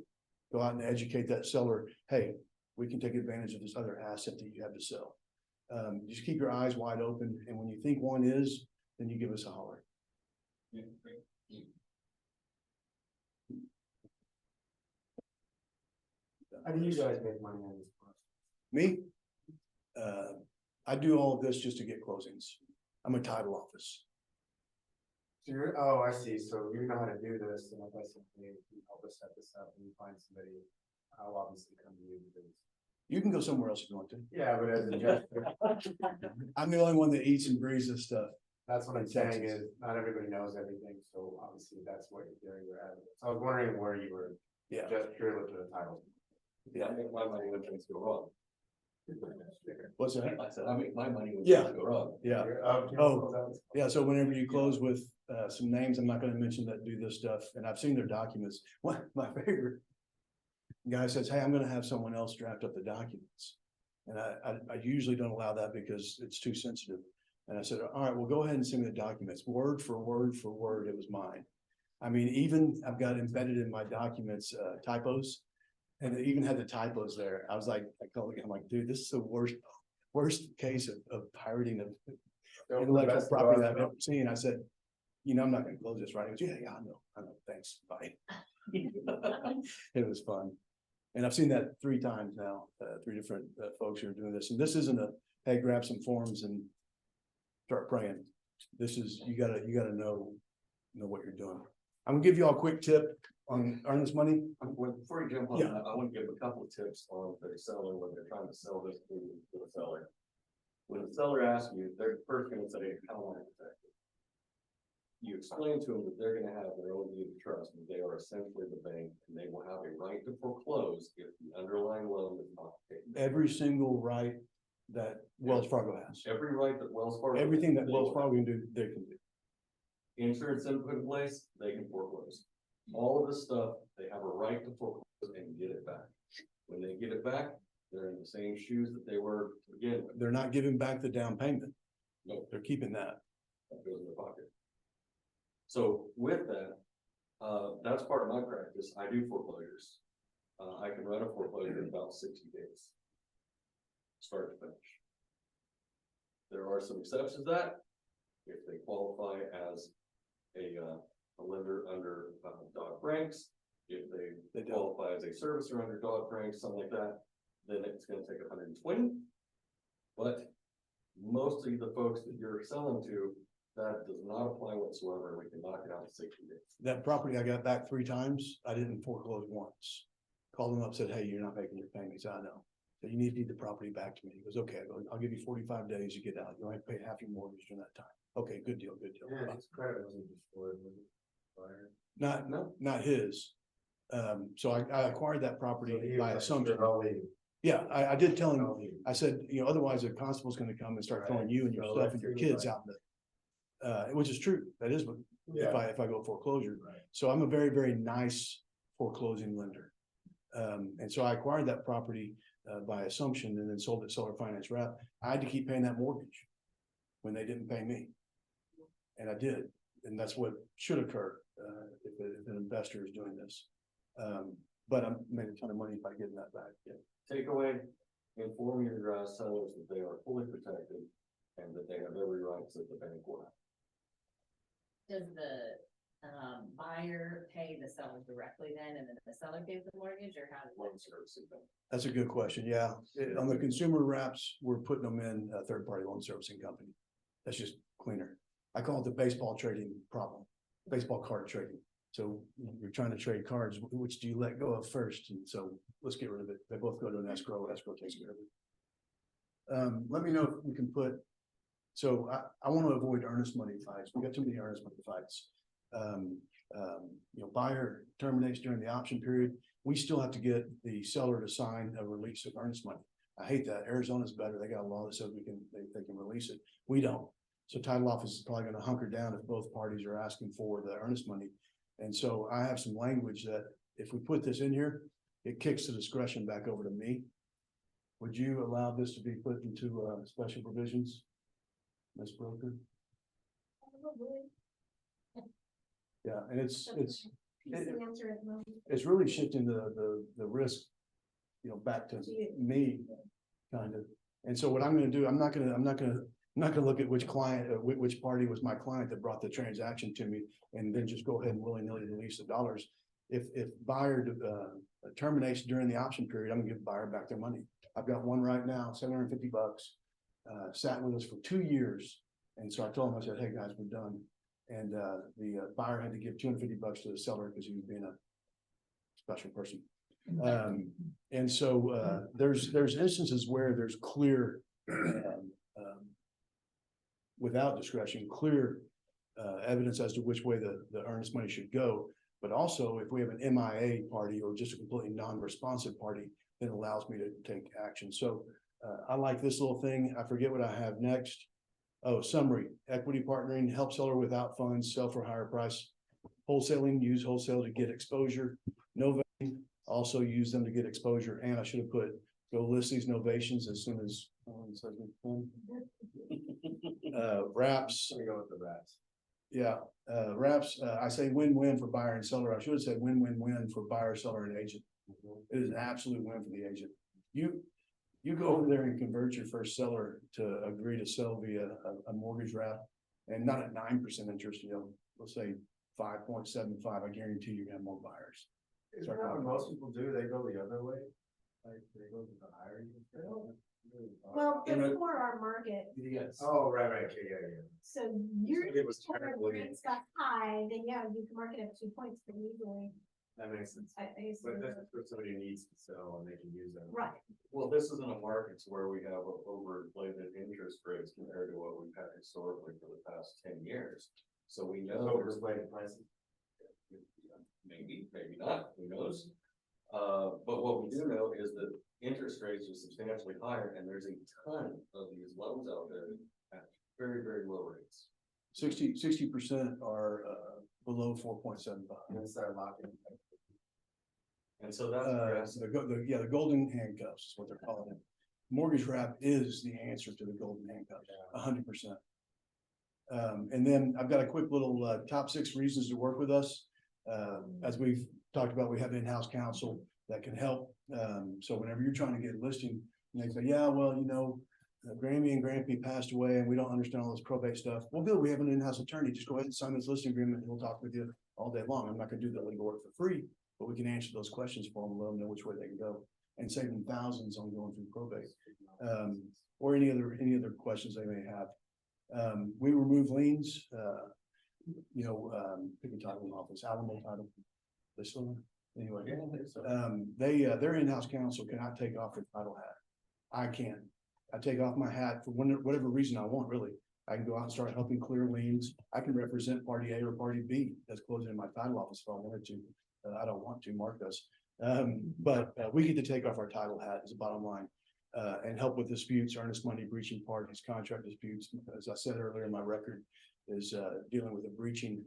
go out and educate that seller. Hey, we can take advantage of this other asset that you have to sell. Just keep your eyes wide open. And when you think one is, then you give us a holler. How do you guys make money on this process? Me? I do all of this just to get closings. I'm a title office. So you're, oh, I see. So you know how to do this, and if I simply help us set this up and you find somebody, I'll obviously come to you because. You can go somewhere else if you want to. Yeah, but as a gesture, I'm the only one that eats and breathes this stuff. that's what I'm saying is not everybody knows everything. So obviously that's what you're doing. So I was wondering where you were. Yeah. Just purely to the title. Yeah, I make my money when things go wrong. What's that? I said, I make my money when Yeah. things go wrong. Yeah. Yeah, so whenever you close with some names, I'm not gonna mention that do this stuff, and I've seen their documents. One, my favorite guy says, hey, I'm gonna have someone else draft up the documents. And I usually don't allow that because it's too sensitive. And I said, all right, well, go ahead and send me the documents, word for word for word, it was mine. I mean, even I've got embedded in my documents, typos. And it even had the typos there. I was like, I'm like, dude, this is the worst case of pirating of intellectual property that I've ever seen. I said, I'm not gonna close this, right? He goes, yeah, I know, thanks, bye. It was fun. And I've seen that 3 times now, 3 different folks who are doing this. And this isn't a, hey, grab some forms and start praying. This is, you gotta know what you're doing. I'm gonna give you all a quick tip on earnest money. Before you jump on Yeah. that, I want to give a couple of tips on the seller when they're trying to sell this to the seller. When the seller asks you, they're first gonna say, how am I protected? You explain to them that they're gonna have their own deed of trust, and they are essentially the bank, and they will have a right to foreclose if the underlying loan is not paid. Every single right that Wells Fargo has. Every right that Wells Fargo. Everything that they Wells will Fargo can do, they can do. insurance input in place, they can foreclose. All of this stuff, they have a right to foreclose and get it back. When they get it back, they're in the same shoes that they were to begin with. They're not giving back the down payment. No, They're keeping that. that goes in their pocket. So with that, that's part of my practice. I do foreclosures. I can run a foreclosure in about 60 days. Start to finish. There are some exceptions to that. If they qualify as a lender under Dodd-Franks, if They they don't. qualify as a servicer under Dodd-Franks, something like that, then it's gonna take 120. But most of the folks that you're selling to, that does not apply whatsoever, and we can knock it out in 60 days. That property I got back 3 times, I didn't foreclose once. Called him up, said, hey, you're not making your payments. I know. So you need the property back to me. He goes, okay, I'll give you 45 days to get out. You only have to pay half your mortgage during that time. Okay, good deal, good deal. Yeah, his credit wasn't destroyed, was it? Fire. Not his. So I acquired that property So he by was assumption. sure, I'll leave. Yeah, I did tell him, I'll leave. I said, otherwise the constable's gonna come and start throwing you and your So stuff and your that's kids right. out in the. Which is true. That is what, Yeah. if I go foreclosure. Right. So I'm a very, very nice foreclosing lender. And so I acquired that property by assumption and then sold it seller finance wrap. I had to keep paying that mortgage when they didn't pay me. And I did, and that's what should occur if an investor is doing this. But I'm making a ton of money by getting that back. Yeah. Takeaway, inform your sellers that they are fully protected and that they have every right that the bank will have. Does the buyer pay the seller directly then, and then the seller pays the mortgage, or how does Loan it? servicing bank. That's a good question. Yeah. On the consumer wraps, we're putting them in a third-party loan servicing company. That's just cleaner. I call it the baseball trading problem, baseball card trading. So you're trying to trade cards, which do you let go of first? And so let's get rid of it. They both go to an escrow takes care of it. Let me know if we can put, so I want to avoid earnest money fights. We got too many earnest money fights. Buyer terminates during the option period. We still have to get the seller to sign a release of earnest money. I hate that. Arizona's better. They got a law that says they can release it. We don't. So title office is probably going to hunker down if both parties are asking for the earnest money. And so I have some language that if we put this in here, it kicks the discretion back over to me. Would you allow this to be put into special provisions, Ms. Broker? Yeah, and That's the answer at the moment. it's really shifting the risk, back to me, kind of. And so what I'm gonna do, I'm not gonna look at which client, which party was my client that brought the transaction to me and then just go ahead and willy-nilly release the dollars. If buyer terminates during the option period, I'm gonna give buyer back their money. I've got one right now, $750, sat with us for 2 years. And so I told him, I said, hey guys, we're done. And the buyer had to give $250 to the seller because he was being a special person. And so there's instances where there's clear, without discretion, clear evidence as to which way the earnest money should go. But also if we have an MIA party or just a completely non-responsive party, then it allows me to take action. So I like this little thing. I forget what I have next. Oh, summary, equity partnering, help seller without funds, sell for higher price. Wholesaling, use wholesale to get exposure. Novating, also use them to get exposure. And I should have put, go list these novations as soon as. wraps, I'm gonna go with the rats. yeah, wraps, I say win-win for buyer and seller. I should have said win-win-win for buyer, seller and agent. It is an absolute win for the agent. You go over there and convert your first seller to agree to sell via a mortgage wrap and not at 9% interest, you know, let's say 5.75, I guarantee you're gonna have more buyers. Isn't that what most people do? They go the other way? Like, they go to the higher. interest rate? Well, You know- before our market, Yes. Oh, right, okay, yeah. so you're. It was When terribly- rates got high, then yeah, you can market up 2 points pretty easily. That makes sense. I guess. But this is for somebody who needs to sell and they can use that. Right, Well, this isn't a market where we have overinflated interest rates compared to what we've had historically for the past 10 years. So we know there's Overexplained prices. maybe, maybe not, who knows? But what we do know is that interest rates are substantially higher and there's a ton of these loans out there at very, very low rates. 60% are, below 4.75. And then start locking. And so that's, The golden handcuffs is what they're calling it. Mortgage wrap is the answer to the golden handcuffs, 100%. And then I've got a quick little, top 6 reasons to work with us. As we've talked about, we have in-house counsel that can help. So whenever you're trying to get a listing, and they say, yeah, well, you know, Grammy and Grampy passed away and we don't understand all this probate stuff. Well, good, we have an in-house attorney. Just go ahead and sign this listing agreement and we'll talk with you all day long. I'm not gonna do the legal work for free, but we can answer those questions for them, let them know which way they can go and save them thousands on going through probate. Or any other questions they may have. We remove liens, pick a title in office, Alamo title. This one, anyway, their in-house counsel cannot take off their title hat. I can. I take off my hat for whatever reason I want, really. I can go out and start helping clear liens. I can represent party A or party B that's closing in my title office if I wanted to. I don't want to, Mark does. But we get to take off our title hat as a bottom line. And help with disputes, earnest money breaching parties, contract disputes. As I said earlier in my record, is dealing with a breaching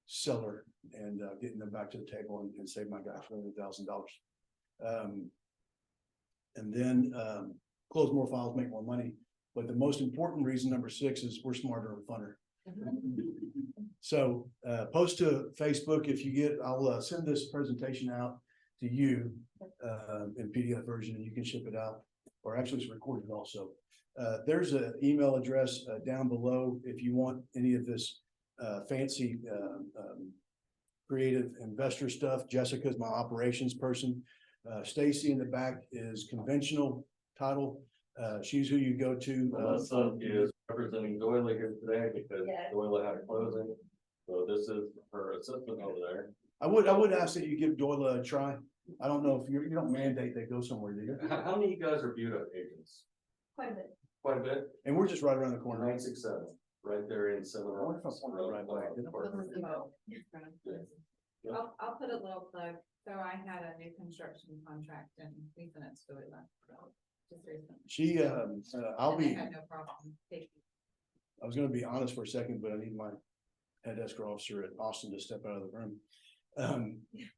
seller and getting them back to the table and save my guy $400,000. And then close more files, make more money. But the most important reason, number 6, is we're smarter and funner. So post to Facebook if you get, I'll send this presentation out to you in PDF version and you can ship it out, or actually it's recorded also. There's an email address down below if you want any of this fancy creative investor stuff. Jessica's my operations person. Stacy in the back is conventional title. She's who you go to. Melissa is representing Doyle here today because Yeah. Doyle had a closing. So this is her assistant over there. I would ask that you give Doyle a try. I don't know if you don't mandate they go somewhere, do you? How many of you guys are Buda agents? quite a bit. Quite a bit? And we're just right around the corner. 967, right there in I Seminole. wonder if I pointed the right way. I'll put a little plug. So I had a new construction contract and we finished it just recently. She, I'll And they be, had no problem taking. I was gonna be honest for a second, but I need my head escrow officer at Austin to step out of the room.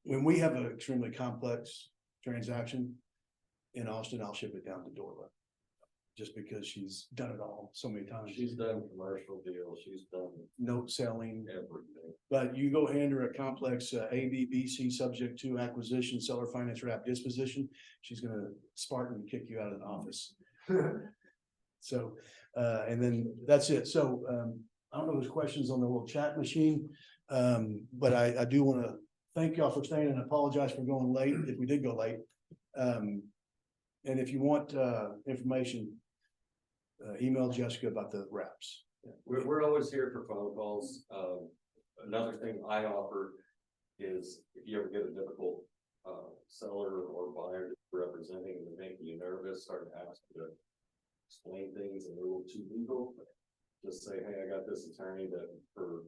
When we have an extremely complex transaction in Austin, I'll ship it down to Dorla. Just because she's done it all so many times. She's done commercial deals, she's done Note selling, everything. but you go hand her a complex ABBC subject to acquisition, seller finance, wrap disposition, she's gonna Spartan kick you out of the office. So, and then that's it. So, I don't know if there's questions on the little chat machine. But I do want to thank y'all for staying and apologize for going late, if we did go late. And if you want, information, email Jessica about the wraps. We're always here for phone calls. Another thing I offer is if you ever get a difficult seller or buyer representing and they're making you nervous, start to ask you to explain things and they're a little too legal, just say, hey, I got this attorney that for